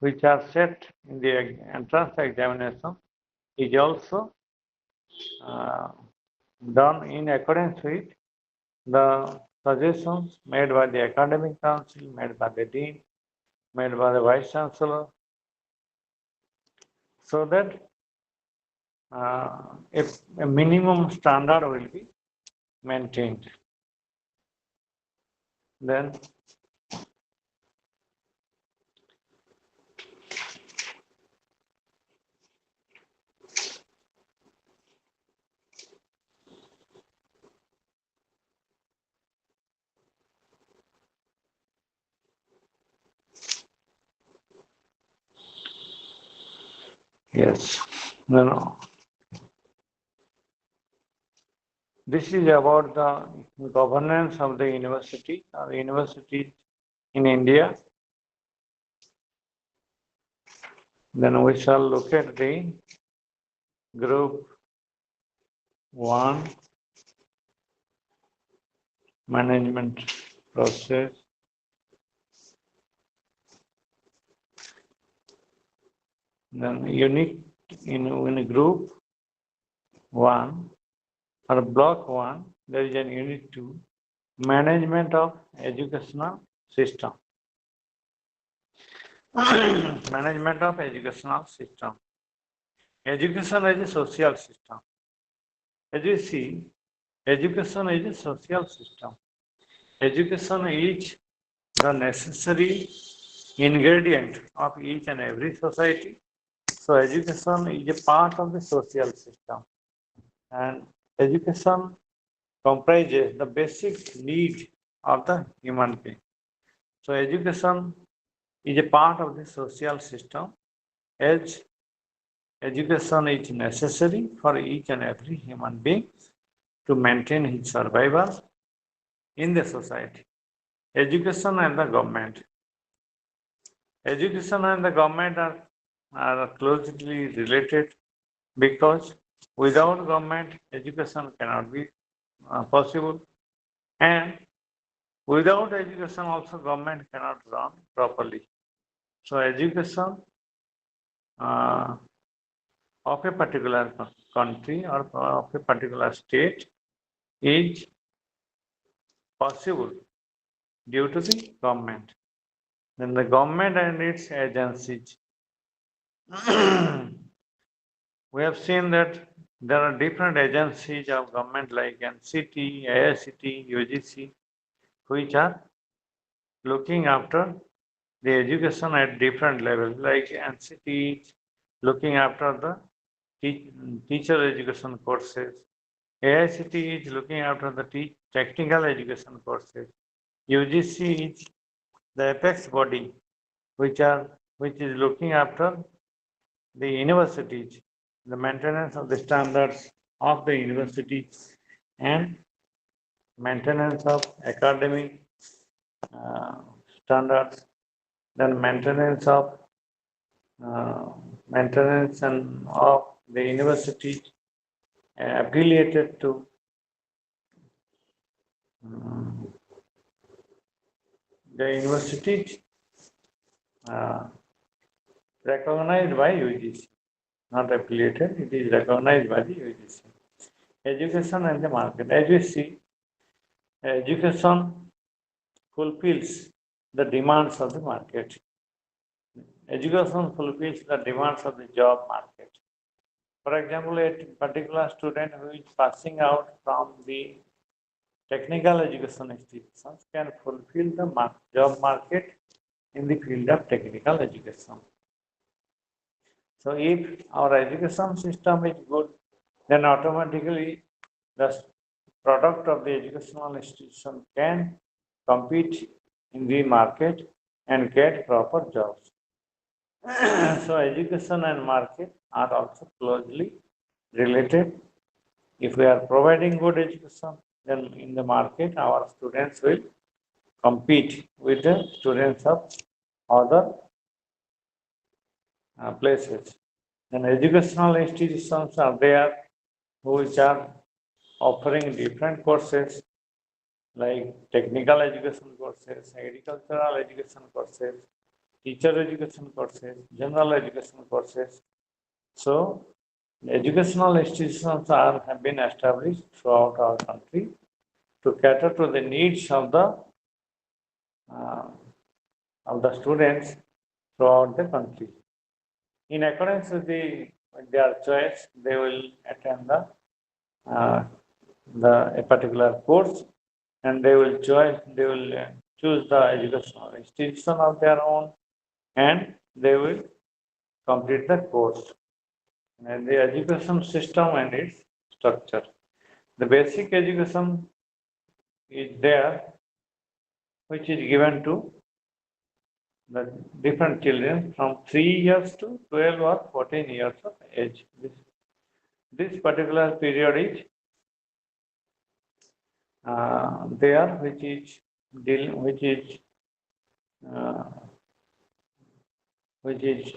which are set in the entrance examination is also uh, done in accordance with the suggestions made by the academic council, made by the dean, made by the vice chancellor, so that if a minimum standard will be maintained. Then yes, no. This is about the governance of the university or universities in India. Then we shall look at the group 1 management process. Then unique in group 1 or block 1, there is an unit 2, management of educational system. Management of educational system. Education is a social system. As you see, education is a social system. Education is the necessary ingredient of each and every society. So education is a part of the social system, and education comprises the basic need of the human being. So education is a part of the social system, as education is necessary for each and every human being to maintain his survival in the society. Education and the government. Education and the government are closely related, because without government, education cannot be possible, and without education also government cannot run properly. So education uh, of a particular country or of a particular state is possible due to the government. Then the government and its agencies. We have seen that there are different agencies of government like NCT, IICT, UGC, which are looking after the education at different levels. Like NCT is looking after the teacher education courses. AICT is looking after the technical education courses. UGC is the apex body which is looking after the universities, the maintenance of the standards of the universities, and maintenance of academic uh, standards, then maintenance and of the universities affiliated to um, the universities uh, recognized by UGC, not affiliated, it is recognized by the UGC. Education and the market. As we see, Education fulfills the demands of the market. Education fulfills the demands of the job market. For example, a particular student who is passing out from the technical education institutions can fulfill the job market in the field of technical education. So if our education system is good, then automatically the product of the educational institution can compete in the market and get proper jobs. So education and market are also closely related. If we are providing good education, then in the market our students will compete with the students of other places. And educational institutions are there which are offering different courses like technical education courses, agricultural education courses, teacher education courses, general education courses. So, educational institutions have been established throughout our country to cater to the needs of the students throughout the country. In accordance with their choice, they will attend uh, a particular course, and they will choose the educational institution of their own, and they will complete the course. And the education system and its structure. The basic education is there, which is given to the different children from 3 years to 12 or 14 years of age. This particular period is there, uh, which is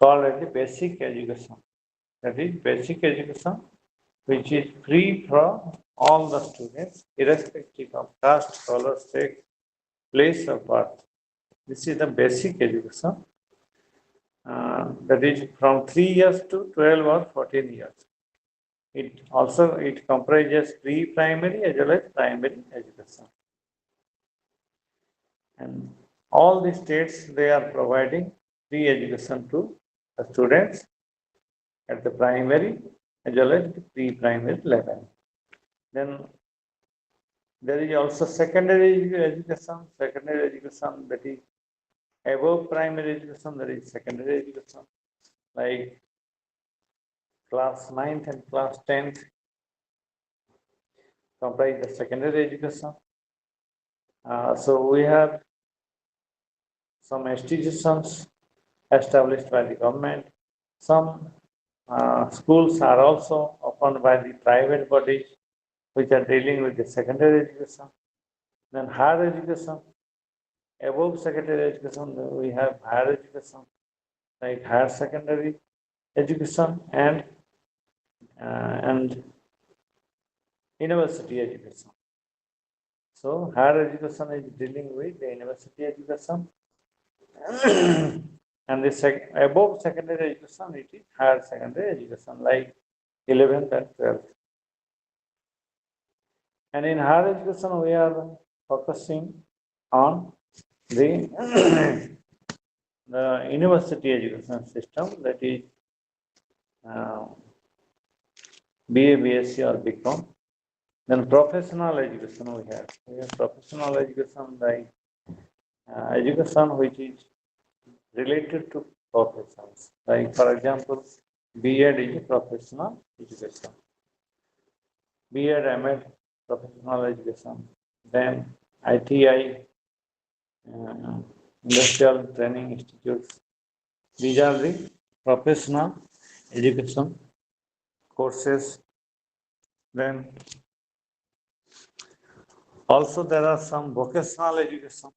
called as the basic education. That is basic education, which is free for all the students, irrespective of caste, color, sex, place of birth. This is the basic education. That is from 3 years to 12 or 14 years. It comprises pre-primary as well as primary education. And all the states, they are providing free education to the students at the primary as well as the pre-primary level. Then there is also secondary education that is above primary education, that is secondary education, like class 9th and class 10th comprise the secondary education. So we have some institutions established by the government. Some schools are also opened by the private bodies which are dealing with the secondary education. Then higher education, above secondary education, we have higher education, like higher secondary education and university education. So higher education is dealing with the university education, and the above secondary education, it is higher secondary education, like 11th and 12th. And in higher education, we are focusing on the the university education system, that is BA, BSc or BCom. Then professional education we have. We have professional education, like education which is related to professions. Like for example, B.Ed is a professional education. B.Ed, M.Ed, professional education. Then ITI, Industrial Training Institutes. These are the professional education courses. Then also there are some vocational education.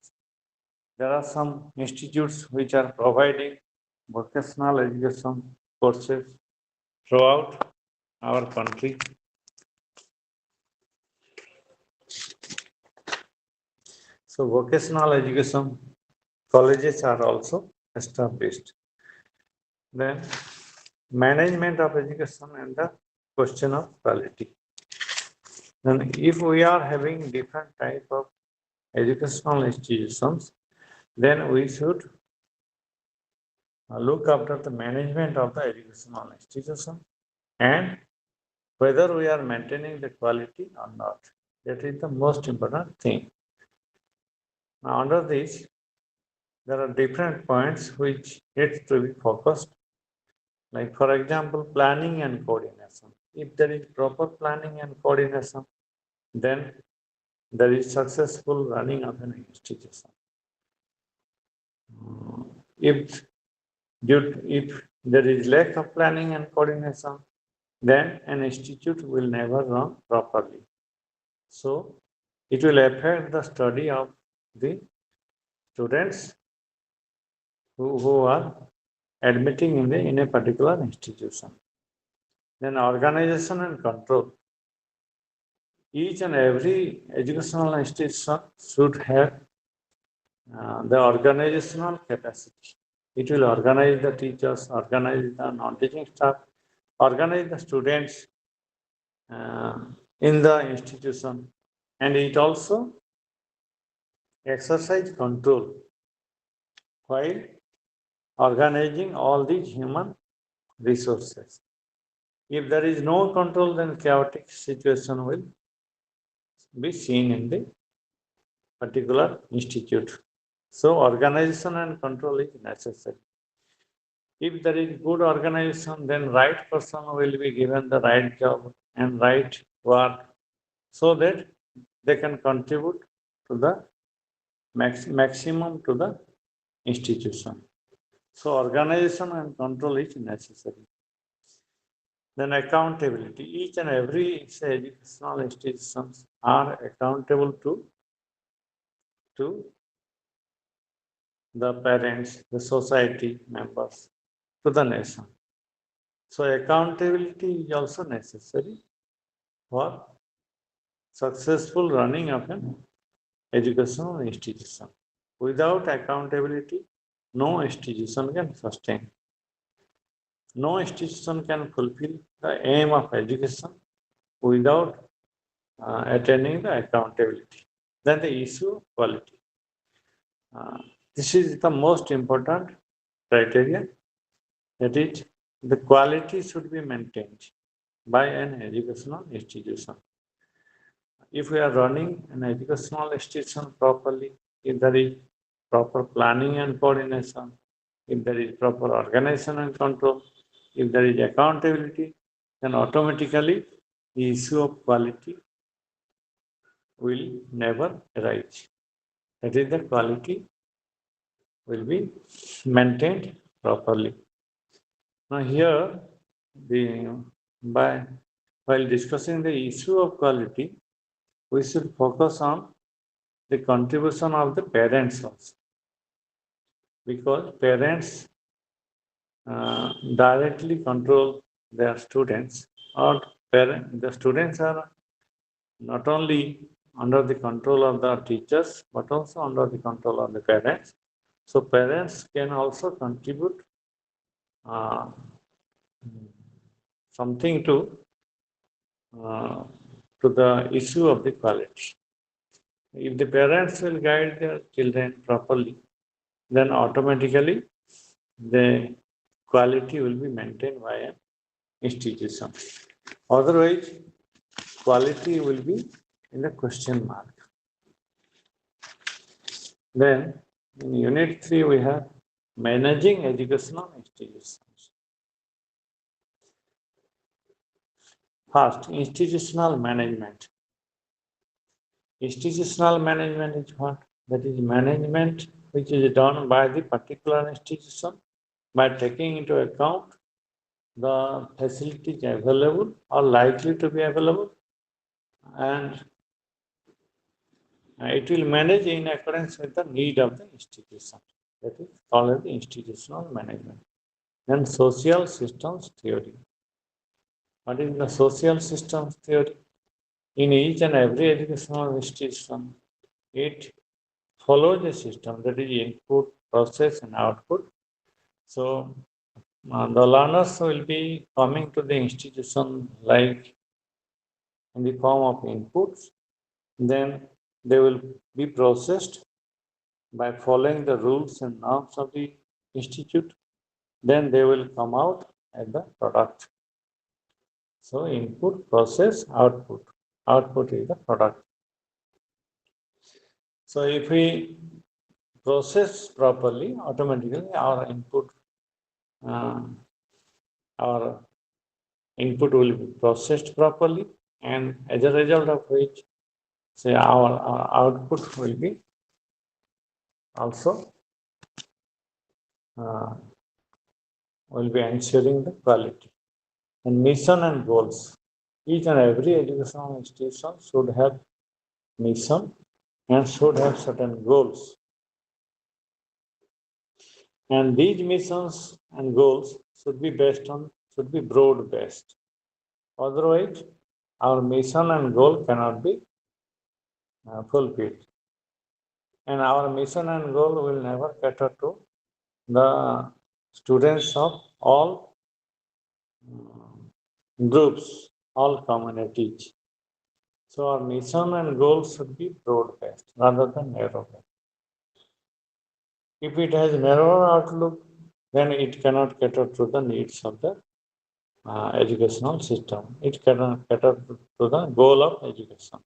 There are some institutes which are providing vocational education courses throughout our country. So vocational education colleges are also established. Then management of education and the question of quality. Then if we are having different type of educational institutions, then we should look after the management of the educational institution and whether we are maintaining the quality or not. That is the most important thing. Now, under this, there are different points which needs to be focused. Like, for example, planning and coordination. If there is proper planning and coordination, then there is successful running of an institution. If there is lack of planning and coordination, then an institute will never run properly. So it will affect the study of the students who are admitting in a particular institution. Then organization and control. Each and every educational institution should have the organizational capacity. It will organize the teachers, organize the non-teaching staff, organize the students in the institution, and it also exercise control while organizing all these human resources. If there is no control, then chaotic situation will be seen in the particular institute. So organization and control is necessary. If there is good organization, then right person will be given the right job and right work so that they can contribute to the maximum to the institution. So organization and control is necessary. Then accountability. Each and every educational institutions are accountable to the parents, the society members, to the nation. So accountability is also necessary for successful running of an educational institution. Without accountability, no institution can sustain. No institution can fulfill the aim of education without attaining the accountability. Then the issue of quality. This is the most important criteria. That is, the quality should be maintained by an educational institution. If we are running an educational institution properly, if there is proper planning and coordination, if there is proper organization and control, if there is accountability, then automatically the issue of quality will never arise. That is, the quality will be maintained properly. Now here, while discussing the issue of quality, we should focus on the contribution of the parents also, because parents directly control their students, or the students are not only under the control of the teachers but also under the control of the parents. So parents can also contribute uh, something uh, to the issue of the quality. If the parents will guide their children properly, then automatically the quality will be maintained by an institution. Otherwise, quality will be in the question mark. Then in Unit 3, we have managing educational institutions. First, institutional management. Institutional management is what? That is management which is done by the particular institution by taking into account the facilities available or likely to be available, and it will manage in accordance with the need of the institution. That is called the institutional management. Then social systems theory. What is the social systems theory? In each and every educational institution, it follows a system, that is input, process, and output. So the learners will be coming to the institution like in the form of inputs. Then they will be processed by following the rules and norms of the institute. Then they will come out as the product. So input, process, output. Output is the product. So if we process properly, automatically our input will be processed properly, and as a result of which, say our output will be also ensuring the quality. And mission and goals. Each and every educational institution should have mission and should have certain goals. And these missions and goals should be broad based. Otherwise, our mission and goal cannot be fulfilled. And our mission and goal will never cater to the students of all groups, all communities. So our mission and goals should be broad-based rather than narrow-based. If it has narrower outlook, then it cannot cater to the needs of the educational system. It cannot cater to the goal of education.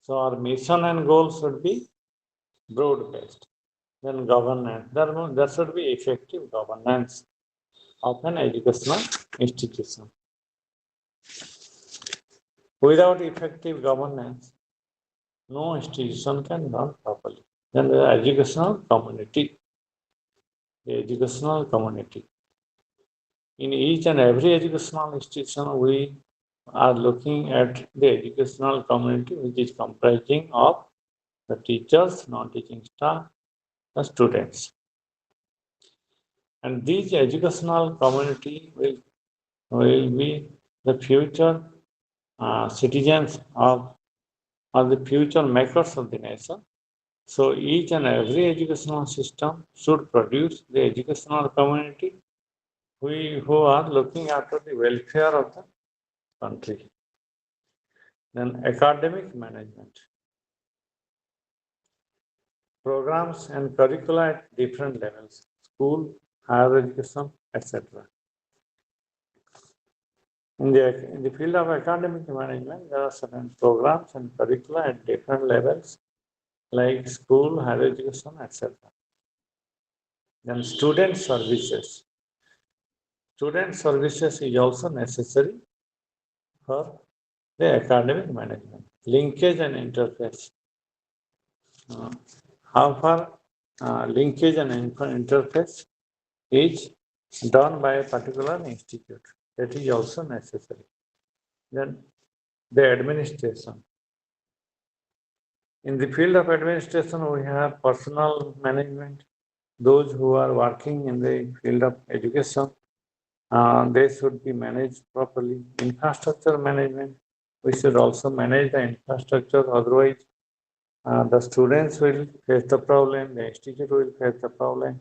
So our mission and goals should be broad-based. Then governance. There should be effective governance of an educational institution. Without effective governance, no institution can run properly. Then the educational community. In each and every educational institution, we are looking at the educational community, which is comprising of the teachers, non-teaching staff, the students. And this educational community will be the future citizens of or the future makers of the nation. So each and every educational system should produce the educational community who are looking after the welfare of the country. Then academic management. Programs and curricula at different levels, school, higher education, etc. In the field of academic management, there are certain programs and curricula at different levels, like school, higher education, etc. Then student services. Student services is also necessary for the academic management. Linkage and interface. How far linkage and interface is done by a particular institute. That is also necessary. Then the administration. In the field of administration, we have personal management. Those who are working in the field of education, they should be managed properly. Infrastructure management, we should also manage the infrastructure. Otherwise, the students will face the problem, the institute will face the problem.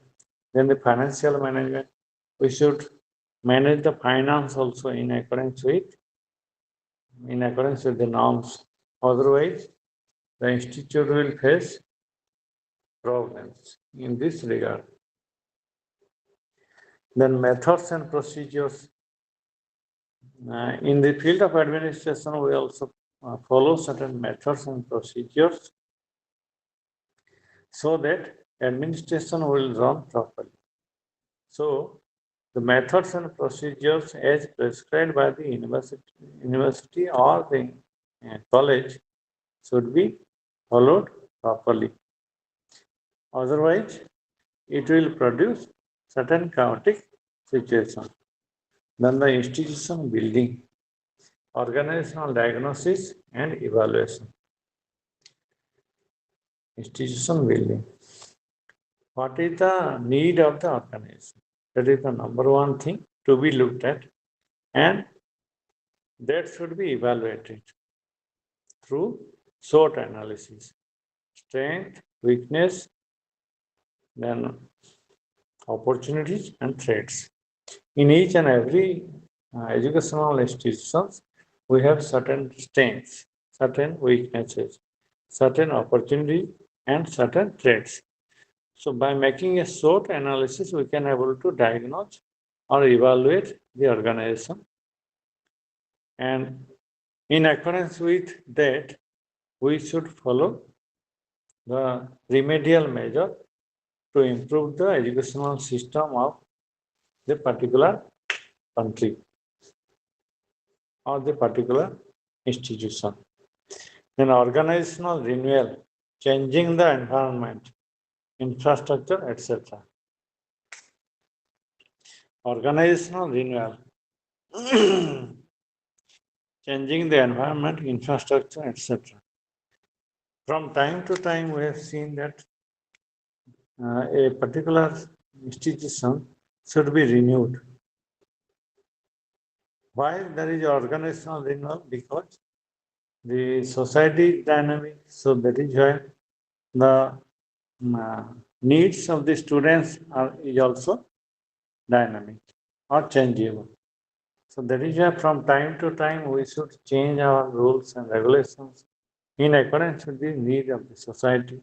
Then the financial management, we should manage the finance also in accordance with the norms. Otherwise, the institute will face problems in this regard. Then methods and procedures. In the field of administration, we also follow certain methods and procedures so that administration will run properly. So, the methods and procedures as prescribed by the university or the college should be followed properly. Otherwise, it will produce certain chaotic situation. Then the institution building, organizational diagnosis and evaluation. Institution building. What is the need of the organization? That is the number one thing to be looked at, and that should be evaluated through SWOT analysis. Strength, weakness, then opportunities and threats. In each and every educational institutions, we have certain strengths, certain weaknesses, certain opportunity, and certain threats. So by making a SWOT analysis, we can able to diagnose or evaluate the organization. And in accordance with that, we should follow the remedial measure to improve the educational system of the particular country or the particular institution. Then organizational renewal, changing the environment, infrastructure, etc. Organizational renewal, changing the environment, infrastructure, etc. From time to time, we have seen that a particular institution should be renewed. Why there is organizational renewal? Because the society is dynamic, so that is why the needs of the students is also dynamic or changeable. So that is why from time to time we should change our rules and regulations in accordance with the need of the society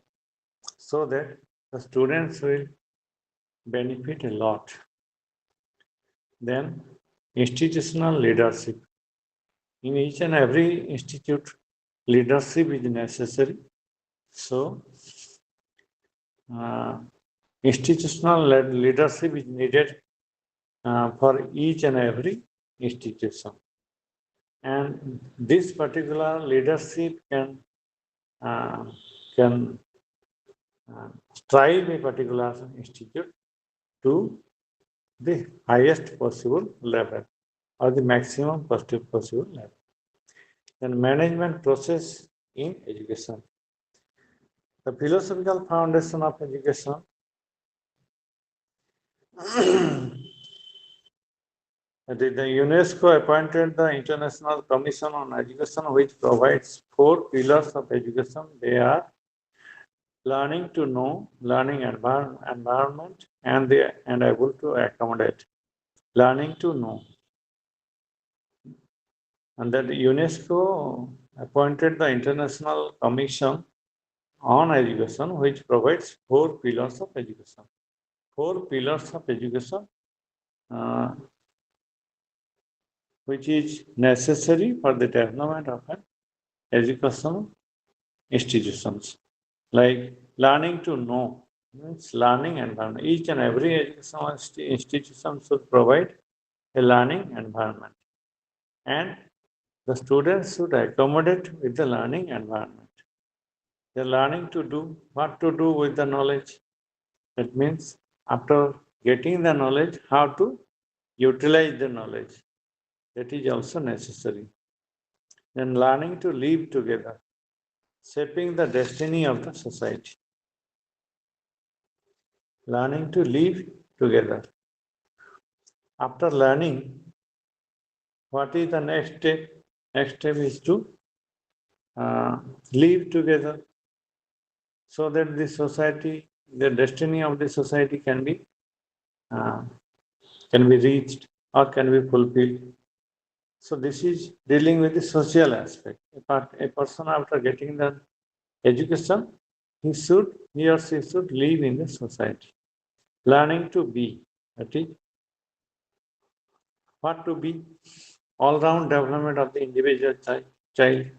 so that the students will benefit a lot. Then institutional leadership. In each and every institute, leadership is necessary. So institutional leadership is needed for each and every institution. And this particular leadership can uh, strive a particular institute to the highest possible level or the maximum possible level. Then management process in education. The philosophical foundation of education the UNESCO appointed the International Commission on Education, which provides 4 pillars of education. They are learning to know, learning environment, and able to accommodate. Learning to know. And that UNESCO appointed the International Commission on Education, which provides 4 pillars of education. 4 pillars of education, uh, which is necessary for the development of an educational institutions. Like learning to know means learning environment. Each and every educational institution should provide a learning environment. And the students should accommodate with the learning environment. They're learning to do what to do with the knowledge. That means after getting the knowledge, how to utilize the knowledge. That is also necessary. Then learning to live together, shaping the destiny of the society. Learning to live together. After learning, what is the next step? Next step is to live together so that the society, the destiny of the society uh, can be reached or can be fulfilled. So this is dealing with the social aspect. A person after getting the education, he or she should live in the society. Learning to be, that is, what to be, all-round development of the individual child.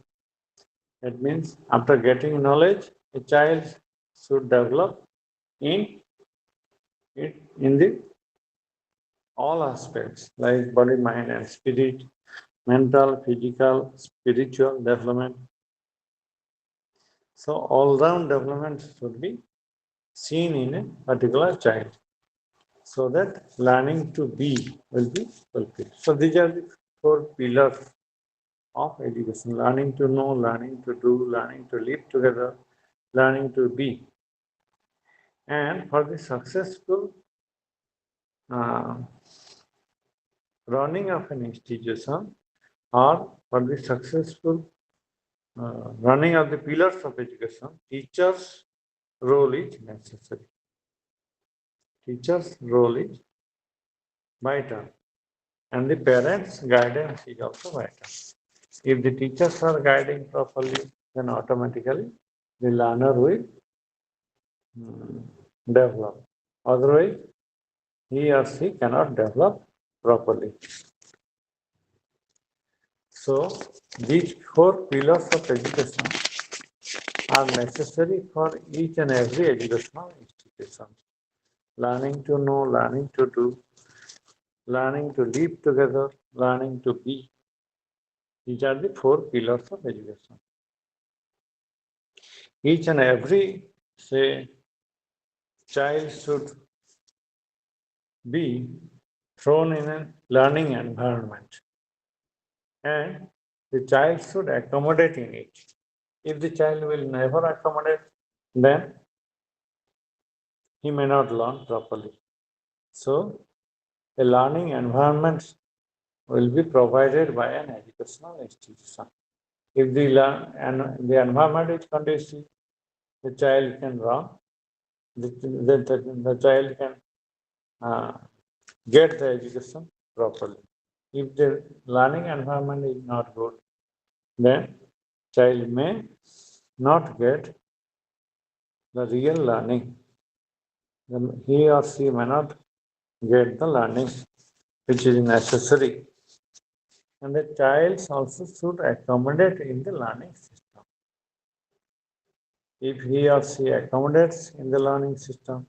That means after getting knowledge, a child should develop in the all aspects like body, mind, and spirit, mental, physical, spiritual development. So all-round development should be seen in a particular child so that learning to be will be fulfilled. So these are the 4 pillars of education: learning to know, learning to do, learning to live together, learning to be. And for the successful uh, running of an institution or for the successful running of the pillars of education, teachers' role is necessary. Teachers' role is vital, and the parents' guidance is also vital. If the teachers are guiding properly, then automatically the learner will develop. Otherwise, he or she cannot develop properly. So, these four pillars of education are necessary for each and every educational institution. Learning to know, learning to do, learning to live together, learning to be. These are the four pillars of education. Each and every, say, child should be thrown in a learning environment and the child should accommodate in it. If the child will never accommodate, then he may not learn properly. So, a learning environment will be provided by an educational institution. If the environment is conducive, the child can run, the child can get the education properly. If the learning environment is not good, then child may not get the real learning. Then he or she may not get the learning which is necessary. And the child also should accommodate in the learning system. If he or she accommodates in the learning system,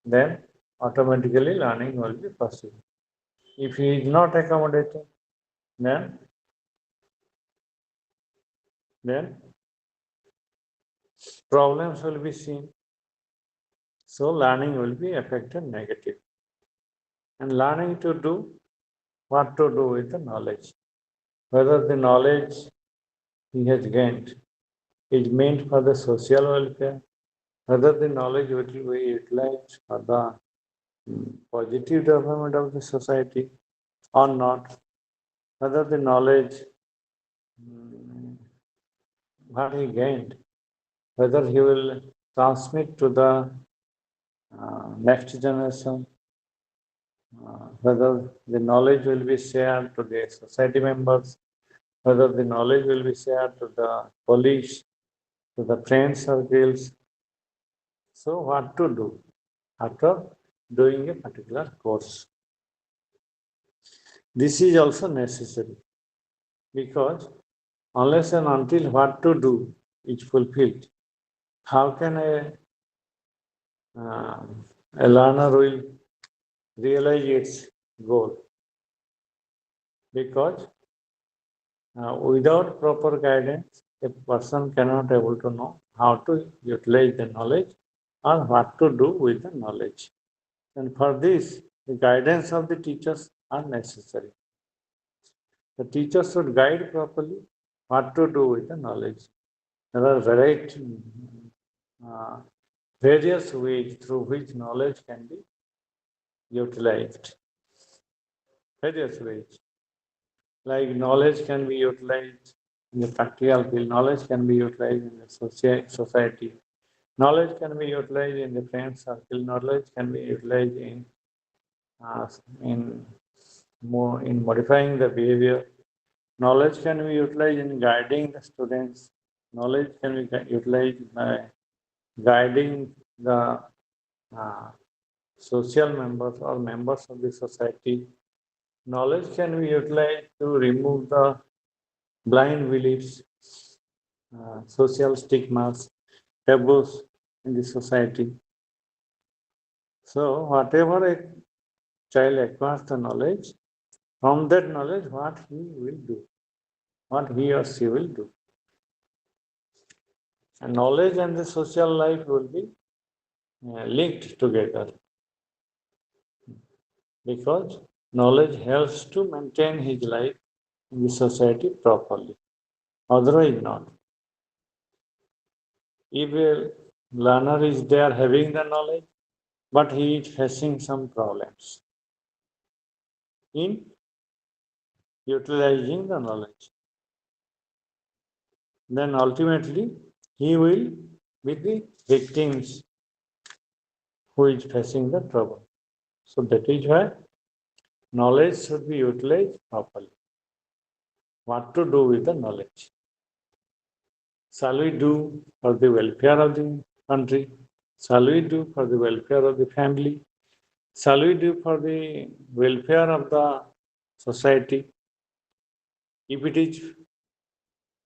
then automatically learning will be possible. If he is not accommodating, then problems will be seen. So learning will be affected negative. And learning to do what to do with the knowledge. Whether the knowledge he has gained is meant for the social welfare, whether the knowledge will be utilized for the positive development of the society or not, whether the knowledge what he gained, whether he will transmit to the next generation, whether the knowledge will be shared to the society members, whether the knowledge will be shared to the colleagues, to the friend circles. So, what to do after doing a particular course? This is also necessary because unless and until what to do is fulfilled, how can a learner will realize its goal? Because without proper guidance, a person cannot able to know how to utilize the knowledge or what to do with the knowledge. And for this, the guidance of the teachers are necessary. The teacher should guide properly what to do with the knowledge. There are uh, various ways through which knowledge can be utilized. Various ways. Like knowledge can be utilized in the practical field, knowledge can be utilized in the society, knowledge can be utilized in the friend circle, knowledge can be utilized uh, in in modifying the behavior, knowledge can be utilized in guiding the students, knowledge can be utilized by guiding the uh, social members or members of the society. Knowledge can be utilized to remove the blind beliefs, social stigmas, taboos in the society. So, whatever a child acquires the knowledge, from that knowledge, what he will do, what he or she will do. And knowledge and the social life will be linked together because knowledge helps to maintain his life in the society properly. Otherwise, not. If a learner is there having the knowledge, but he is facing some problems in utilizing the knowledge, then ultimately he will be the victims who is facing the trouble. So that is why knowledge should be utilized properly. what to do with the knowledge. Shall we do for the welfare of the country? Shall we do for the welfare of the family? Shall we do for the welfare of the society? If it is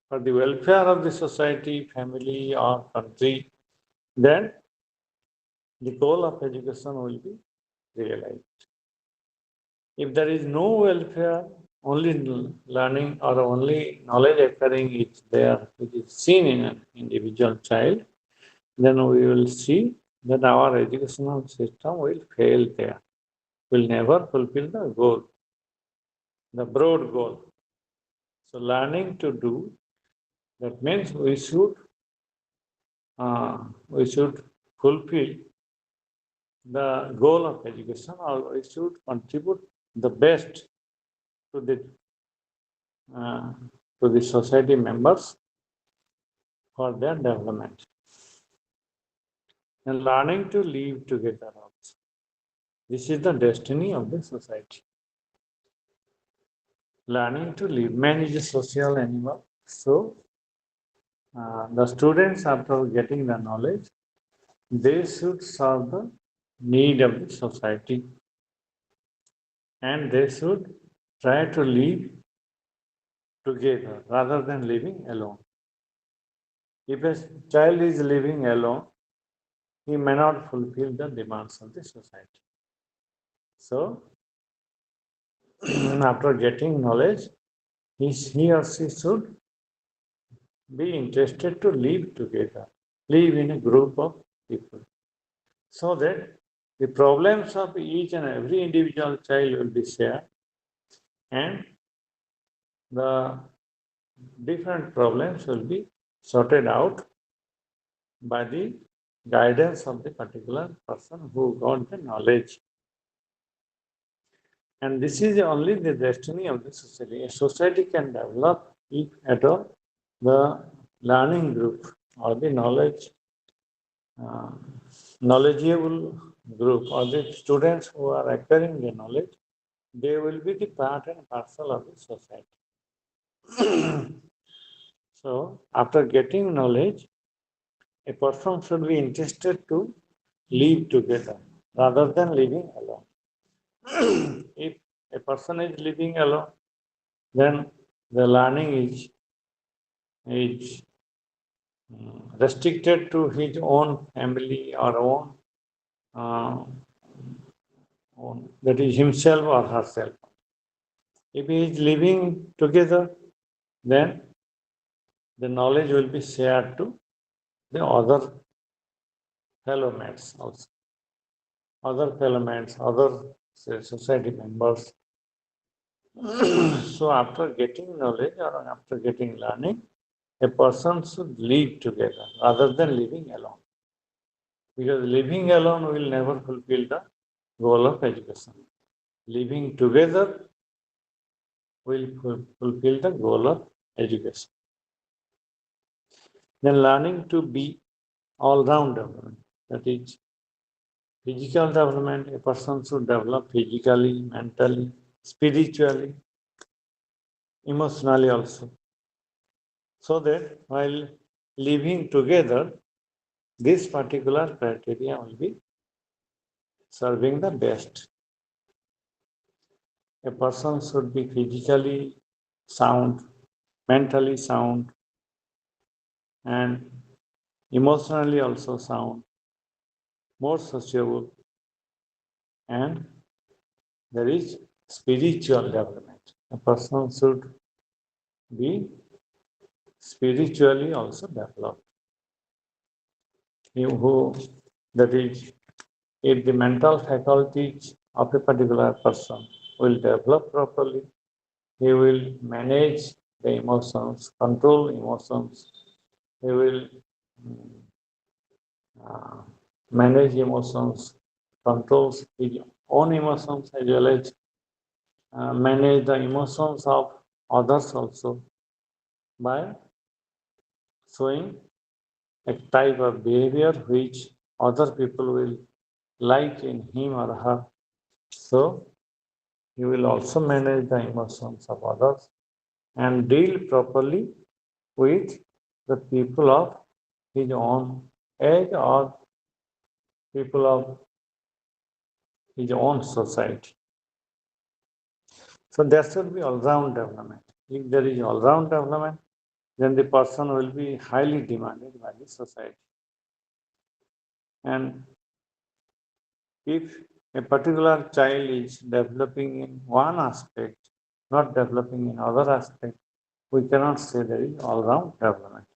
for the welfare of the society, family, or country, then the goal of education will be realized. If there is no welfare, only learning or only knowledge acquiring is there, which is seen in an individual child, then we will see that our educational system will fail there, will never fulfill the goal, the broad goal. So learning to do, that means we should fulfill the goal of education, or we should contribute the best to the uh, to the society members for their development. And learning to live together also. This is the destiny of the society. Learning to live. Man is a social animal. So the students, after getting the knowledge, they should serve the need of the society, and they should try to live together rather than living alone. If a child is living alone, he may not fulfill the demands of the society. So, after getting knowledge, he or she should be interested to live together, live in a group of people, so that the problems of each and every individual child will be shared, and the different problems will be sorted out by the guidance of the particular person who got the knowledge. And this is only the destiny of the society. A society can develop if at all the learning group or the uh, knowledgeable group or the students who are acquiring the knowledge, they will be the part and parcel of the society. So, after getting knowledge, a person should be interested to live together rather than living alone. If a person is living alone, then the learning is restricted to his own family or uh, own, that is himself or herself. If he is living together, then the knowledge will be shared to the other fellow mates also, other fellow mates, other society members. So after getting knowledge or after getting learning, a person should live together rather than living alone. Because living alone will never fulfill the goal of education. Living together will fulfill the goal of education. Then learning to be all-round development. That is physical development. A person should develop physically, mentally, spiritually, emotionally also. So that while living together, this particular criteria will be serving the best. A person should be physically sound, mentally sound, and emotionally also sound, more sociable, and there is spiritual development. A person should be spiritually also developed. Who, that is, if the mental faculties of a particular person will develop properly, he will manage the emotions, control emotions, he will uh, manage emotions, controls his own emotions as well as manage the emotions of others also by showing a type of behavior which other people will like in him or her. So, he will also manage the emotions of others and deal properly with the people of his own age or people of his own society. So there should be all-round development. If there is all-round development, then the person will be highly demanded by the society. And if a particular child is developing in one aspect, not developing in other aspect, we cannot say there is all-round development.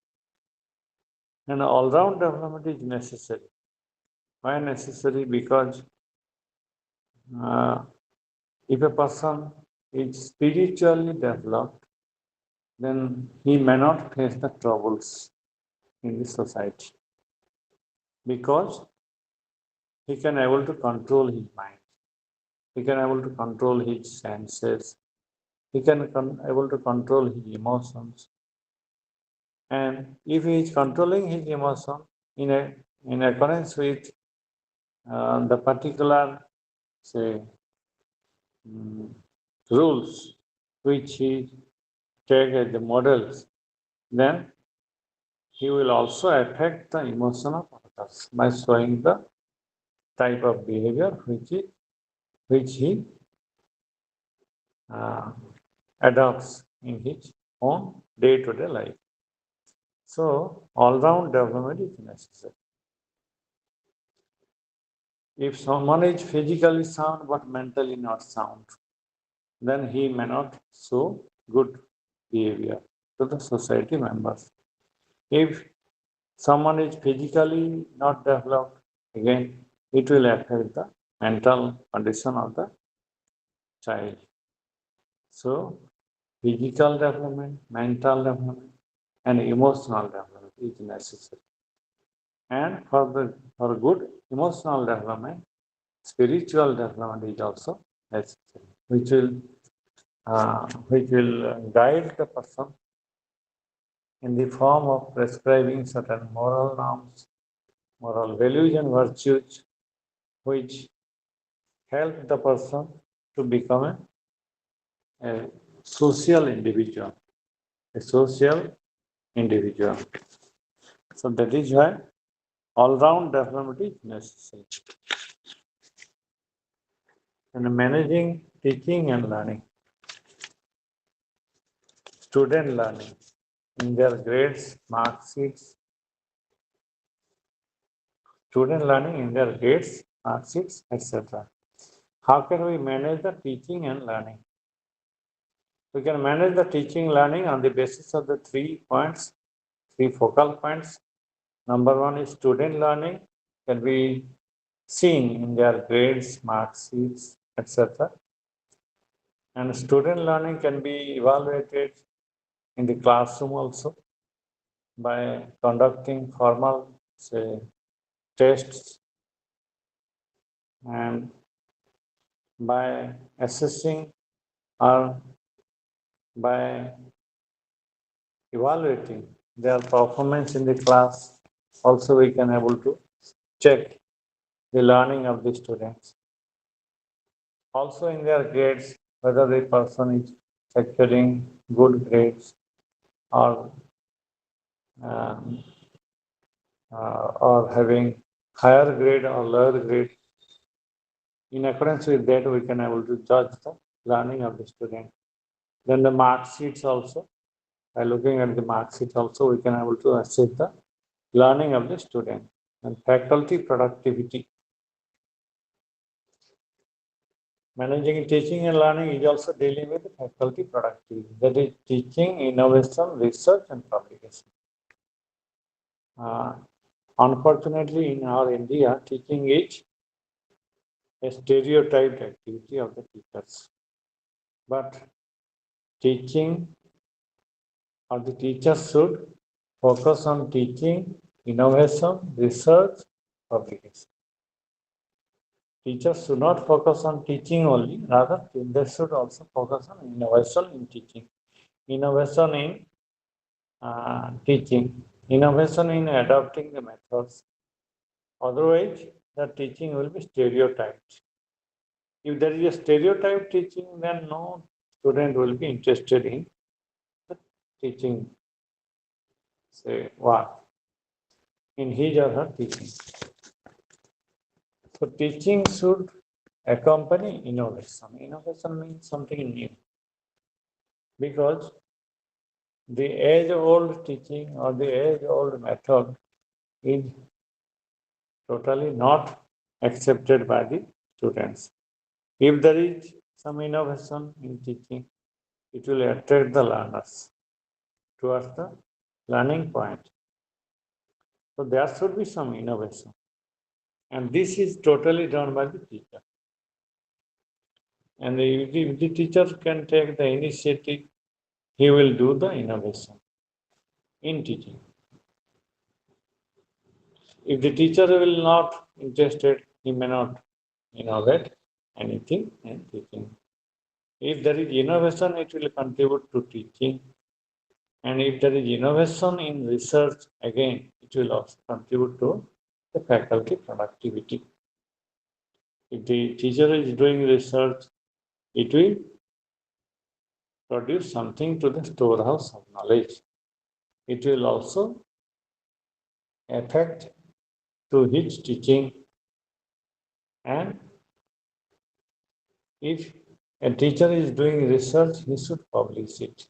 And all-round development is necessary. Why necessary? Because if a person is spiritually developed, then he may not face the troubles in the society because he can able to control his mind. He can able to control his senses. He can able to control his emotions. And if he is controlling his emotion in accordance with the particular, say, rules which he take as the models, then he will also affect the emotion of others by showing the type of behavior which he uh, adopts in his own day-to-day life. So all-round development is necessary. If someone is physically sound but mentally not sound, then he may not show good behavior to the society members. If someone is physically not developed, again, it will affect the mental condition of the child. So, physical development, mental development, and emotional development is necessary. And for good emotional development, spiritual development is also necessary, which will guide the person in the form of prescribing certain moral norms, moral values and virtues, which help the person to become a social individual, a social individual. So that is why all-round development is necessary. And managing teaching and learning, student learning in their grades, mark sheets, student learning in their grades, mark sheets, etc. How can we manage the teaching and learning? We can manage the teaching learning on the basis of the 3 points, 3 focal points. Number one is student learning can be seen in their grades, mark sheets, etc. And student learning can be evaluated in the classroom also by conducting formal, say, tests and by assessing or by evaluating their performance in the class. Also, we can able to check the learning of the students. Also, in their grades, whether the person is securing good grades or um, or having higher grade or lower grade. In accordance with that, we can able to judge the learning of the student. Then the mark sheets also, by looking at the mark sheets also, we can able to assess the learning of the student. And faculty productivity. Managing teaching and learning is also dealing with faculty productivity. That is teaching, innovation, research, and publication. Unfortunately, in our India, teaching is a stereotyped activity of the teachers. But teaching or the teachers should focus on teaching, innovation, research, publication. Teachers should not focus on teaching only, rather they should also focus on innovation in teaching, innovation in teaching, innovation in adopting the methods. Otherwise, the teaching will be stereotyped. If there is a stereotype teaching, then no student will be interested in teaching, say, what? In his or her teaching. So teaching should accompany innovation. Innovation means something new. Because the age-old teaching or the age-old method is totally not accepted by the students. If there is some innovation in teaching, it will attract the learners towards the learning point. So there should be some innovation. And this is totally done by the teacher. And if the teacher can take the initiative, he will do the innovation in teaching. If the teacher will not interested, he may not innovate anything in teaching. If there is innovation, it will contribute to teaching. And if there is innovation in research, again, it will also contribute to the faculty productivity. If the teacher is doing research, it will produce something to the storehouse of knowledge. It will also affect to his teaching. And if a teacher is doing research, he should publish it.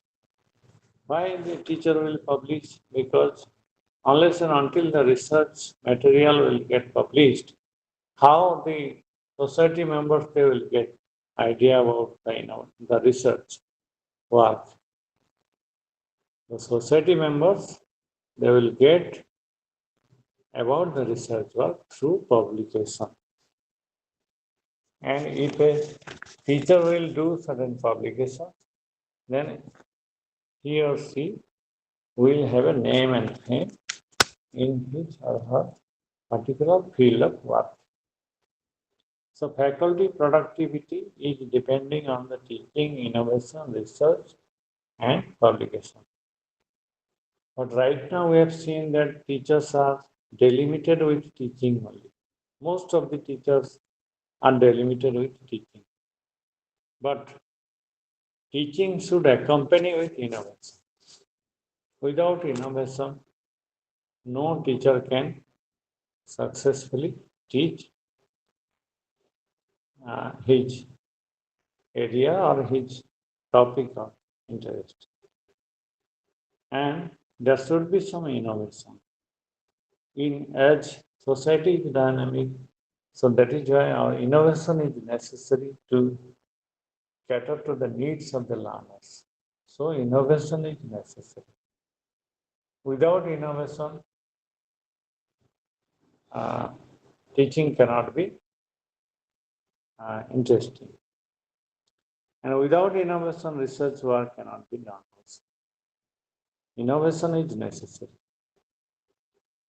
Why the teacher will publish? Because unless and until the research material will get published, how the society members they will get idea about the research work. The society members they will get about the research work through publication. And if a teacher will do certain publication, then he or she will have a name and fame in his or her particular field of work. So faculty productivity is depending on the teaching, innovation, research, and publication. But right now we have seen that teachers are delimited with teaching only. Most of the teachers are delimited with teaching. But teaching should accompany with innovation. Without innovation, no teacher can successfully teach his area or his topic of interest. And there should be some innovation. As society is dynamic, so that is why our innovation is necessary to cater to the needs of the learners. So innovation is necessary. Without innovation, teaching cannot be interesting. And without innovation, research work cannot be done. Innovation is necessary.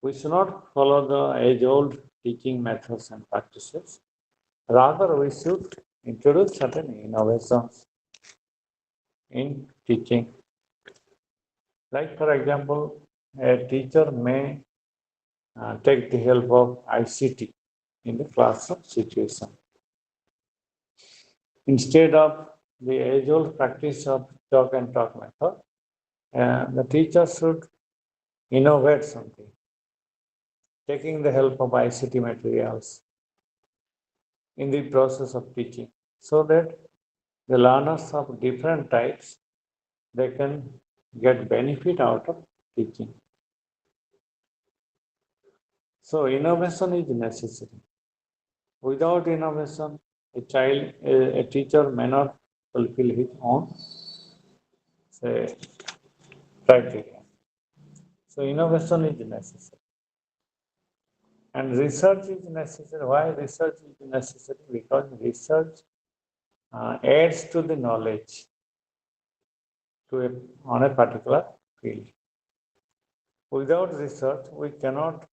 We should not follow the age-old teaching methods and practices. Rather, we should introduce certain innovations in teaching. Like, for example, a teacher may take the help of ICT in the classroom situation. Instead of the age-old practice of talk and talk method, the teacher should innovate something, taking the help of ICT materials in the process of teaching, so that the learners of different types they can get benefit out of teaching. So innovation is necessary. Without innovation, a teacher may not fulfill his own, say, criteria. So innovation is necessary. And research is necessary. Why research is necessary? Because research adds to the knowledge on a particular field. Without research, we cannot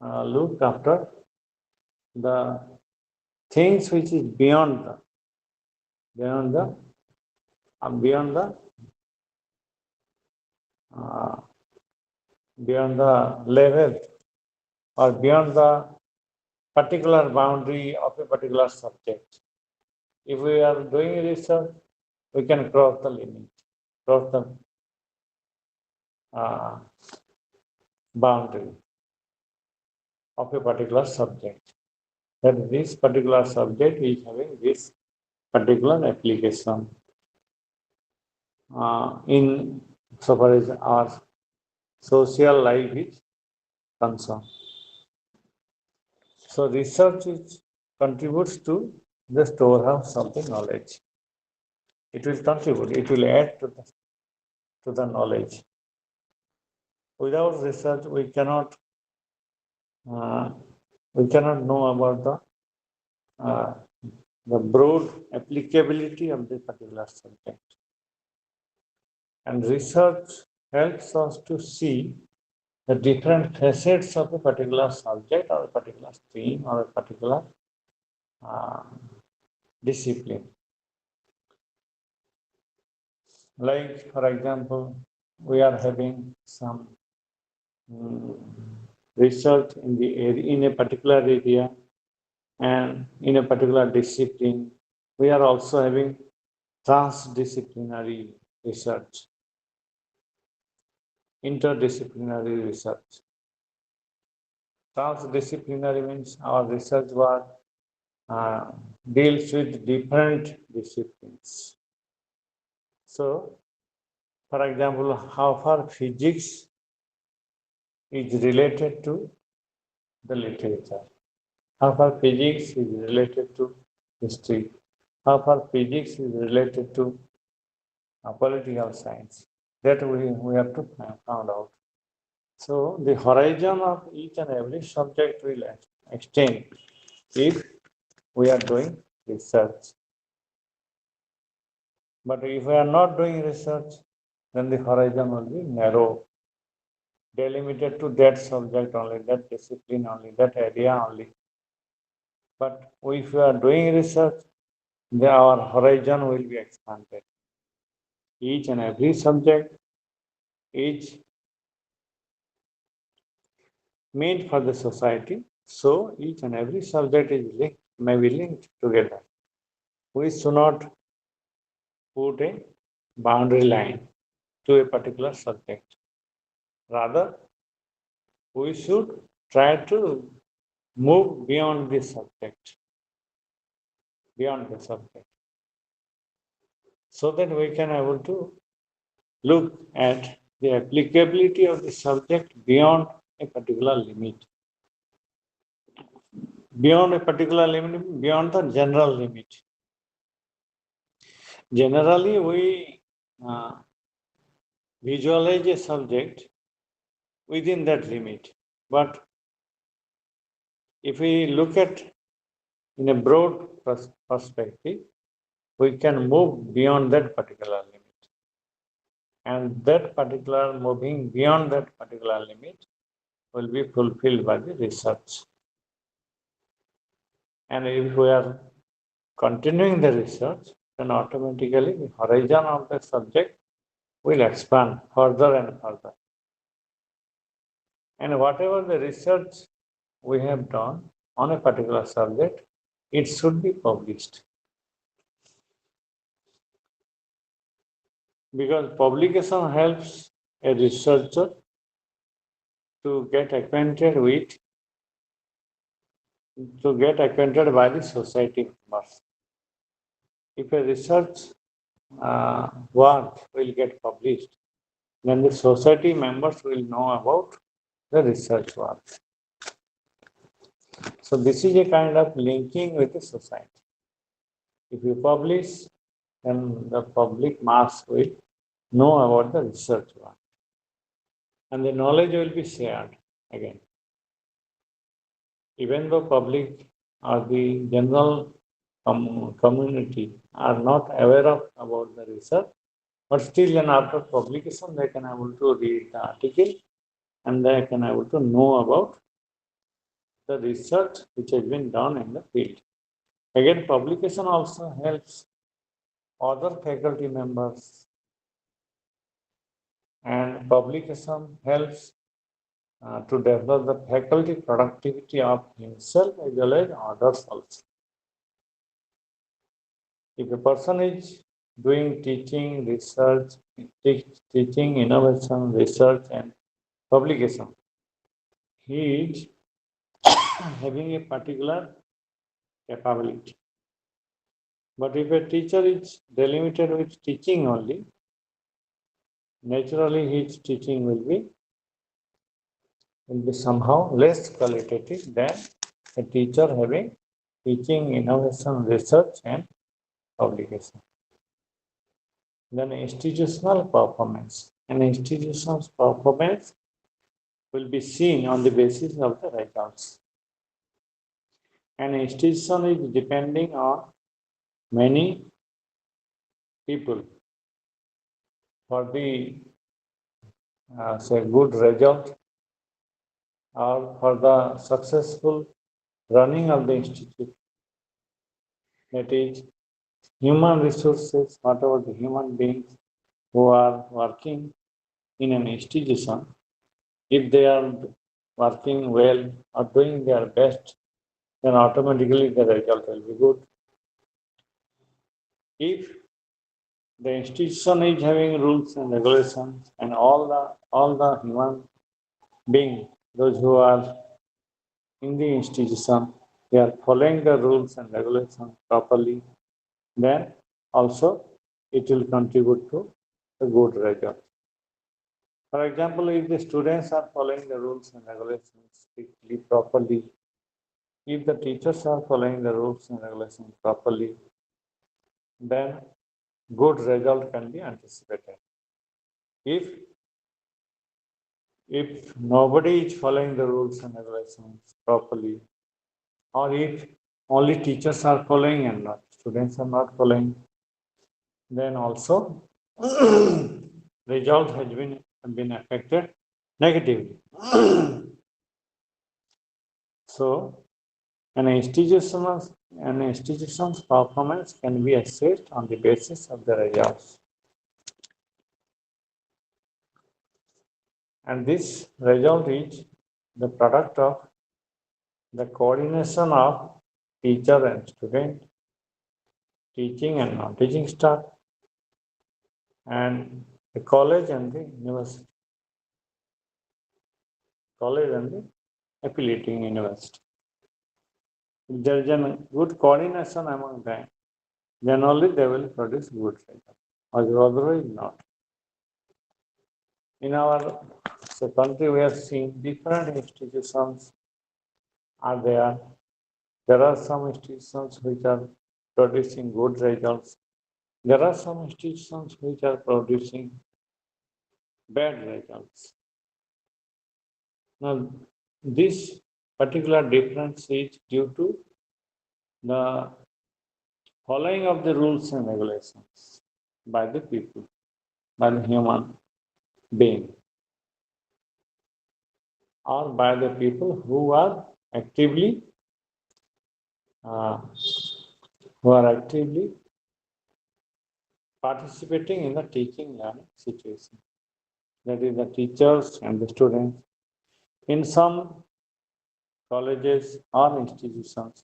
look after the things which is beyond the level or beyond the particular boundary of a particular subject. If we are doing research, we can cross the limit, cross the boundary of a particular subject. That this particular subject is having this particular application in so far as our social life is concerned. So research contributes to the storehouse of the knowledge. It will contribute, it will add to the knowledge. Without research, uh, we cannot know about uh, the broad applicability of the particular subject. And research helps us to see the different facets of a particular subject or a particular stream or a particular uh, discipline. Like, for example, we are having some research in a particular area and in a particular discipline. We are also having transdisciplinary research, interdisciplinary research. Transdisciplinary means our research work deals with different disciplines. So, for example, how far physics is related to the literature, how far physics is related to history, how far physics is related to political science. That we have to find out. So the horizon of each and every subject will extend if we are doing research. But if we are not doing research, then the horizon will be narrow, delimited to that subject only, that discipline only, that area only. But if we are doing research, then our horizon will be expanded. Each and every subject is made for the society, so each and every subject is may be linked together. We should not put a boundary line to a particular subject. Rather, we should try to move beyond the subject, so that we can able to look at the applicability of the subject beyond a particular limit. Beyond a particular limit, beyond the general limit. Generally, we visualize a subject within that limit. But if we look at in a broad perspective, we can move beyond that particular limit. And that particular moving beyond that particular limit will be fulfilled by the research. And if we are continuing the research, then automatically the horizon of the subject will expand further and further. And whatever the research we have done on a particular subject, it should be published. Because publication helps a researcher to get acquainted by the society members. If a research work will get published, then the society members will know about the research work. So this is a kind of linking with the society. If you publish, then the public mass will know about the research work. And the knowledge will be shared again. Even though public or the general community are not aware of about the research, but still then after publication they can able to read the article and they can able to know about the research which has been done in the field. Again, publication also helps other faculty members, and publication helps to develop the faculty productivity of himself as well as others also. If a person is doing teaching, research teaching, innovation, research, and publication. He is having a particular capability. But if a teacher is delimited with teaching only, naturally his teaching will be somehow less qualitative than a teacher having teaching, innovation, research, and publication. Then institutional performance. An institution's performance will be seen on the basis of the results. An institution is depending on many people for the say good result or for the successful running of the institute. That is, human resources, whatever the human beings who are working in an institution, if they are working well or doing their best, then automatically the result will be good. If the institution is having rules and regulations, and all the human beings, those who are in the institution, they are following the rules and regulations properly, then also it will contribute to a good result. For example, if the students are following the rules and regulations strictly, properly, if the teachers are following the rules and regulations properly, then good result can be anticipated. If nobody is following the rules and regulations properly, or if only teachers are following and not students are not following, then also result has been affected negatively. So an institution's performance can be assessed on the basis of the results. And this result is the product of the coordination of teacher and student, teaching and non-teaching staff, and the college and the university, college and the affiliating university. If there is a good coordination among them, then only they will produce good result, otherwise not. In our country, we have seen different institutions are there. There are some institutions which are producing good results. There are some institutions which are producing bad results. Now, this particular difference is due to the following of the rules and regulations by the people, by the human being, or by the people who are actively uh, participating in the teaching learning situation. That is the teachers and the students. In some colleges or institutions,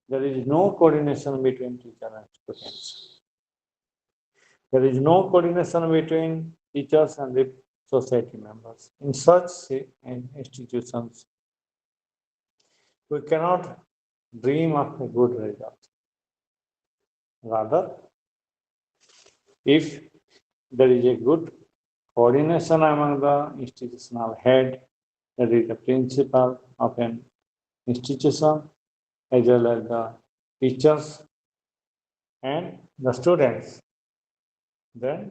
there is no coordination between teacher and students. There is no coordination between teachers and the society members. In such institutions, we cannot dream of a good result. Rather, if there is a good coordination among the institutional head, that is the principal of an institution, as well as the teachers and the students, then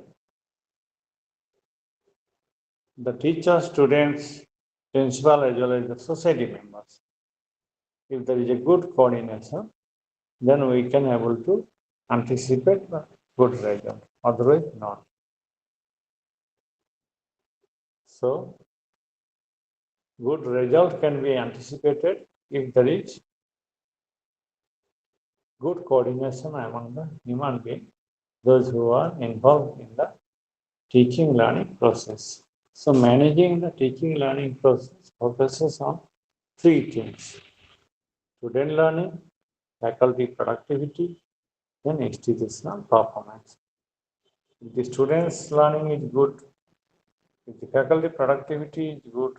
the teachers, students, principal, as well as the society members, if there is a good coordination, then we can able to anticipate the good result, otherwise not. So, good result can be anticipated if there is good coordination among the human beings, those who are involved in the teaching learning process. So managing the teaching learning process focuses on three things: student learning, faculty productivity, and institutional performance. If the students' learning is good, if the faculty productivity is good,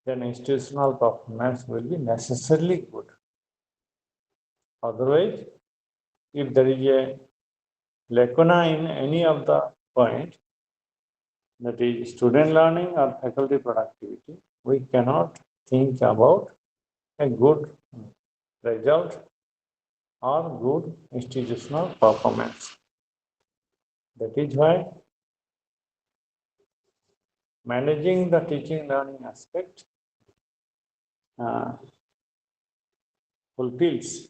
then institutional performance will be necessarily good. Otherwise, if there is a lacuna in any of the point, that is student learning or faculty productivity, we cannot think about a good result or good institutional performance. That is why managing the teaching learning aspect uh, fulfills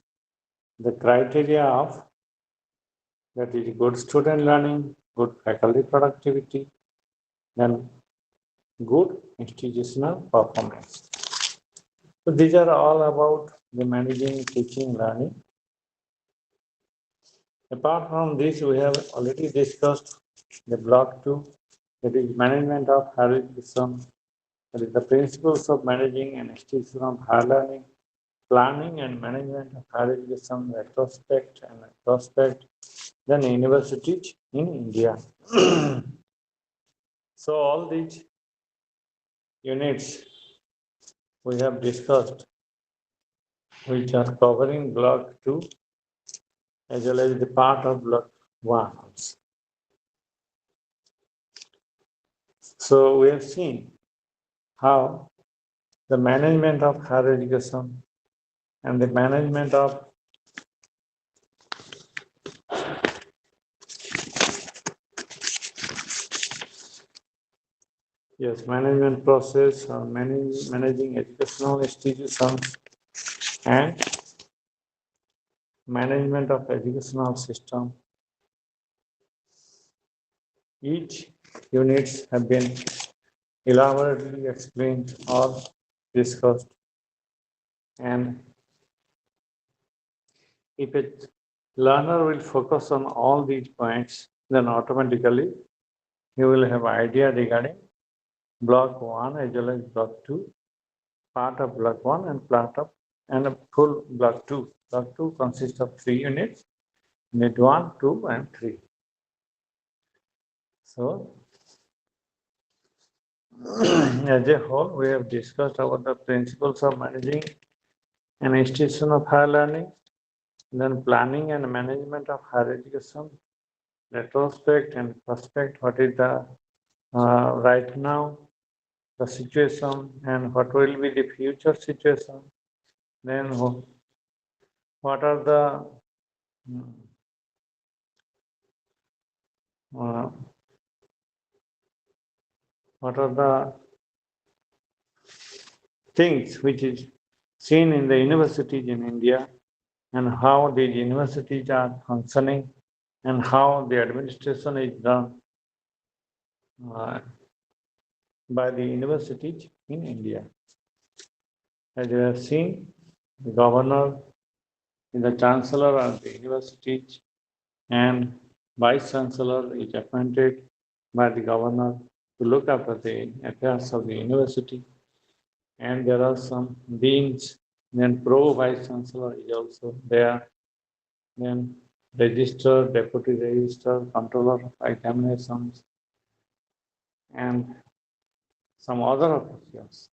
the criteria of that is good student learning, good faculty productivity, then good institutional performance. So these are all about the managing teaching learning. Apart from this, we have already discussed the block 2, that is management of higher education, that is the principles of managing and institution of higher learning, planning and management of higher education, retrospect and prospect, then universities in India. So all these units we have discussed, which are covering block 2 as well as the part of block 1. So we have seen how the management of higher education and the management of management process or managing educational institutions and management of educational system. Each units have been elaborately explained or discussed, and if a learner will focus on all these points, then automatically he will have idea regarding block 1 as well as block 2, part of block 1 and part of and a full block 2. Block 2 consists of 3 units, unit 1, 2 and 3. So as a whole, we have discussed about the principles of managing an institution of higher learning, then planning and management of higher education, retrospect and prospect, what is the right now, the situation and what will be the future situation, then what are the uh, what are the things which is seen in the universities in India and how these universities are functioning and how the administration is done uh, by the universities in India. As you have seen, the governor is the chancellor of the universities and vice chancellor is appointed by the governor to look after the affairs of the university. And there are some deans, then pro vice chancellor is also there, then registrar, deputy registrar, controller of examinations, and some other officials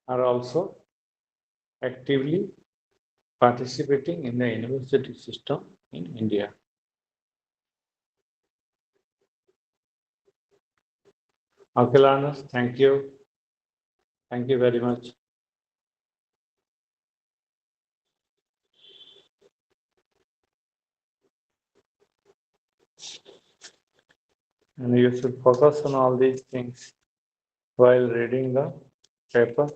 are also actively participating in the university system in India. Okay, learners, thank you. Thank you very much. And you should focus on all these things while reading the paper.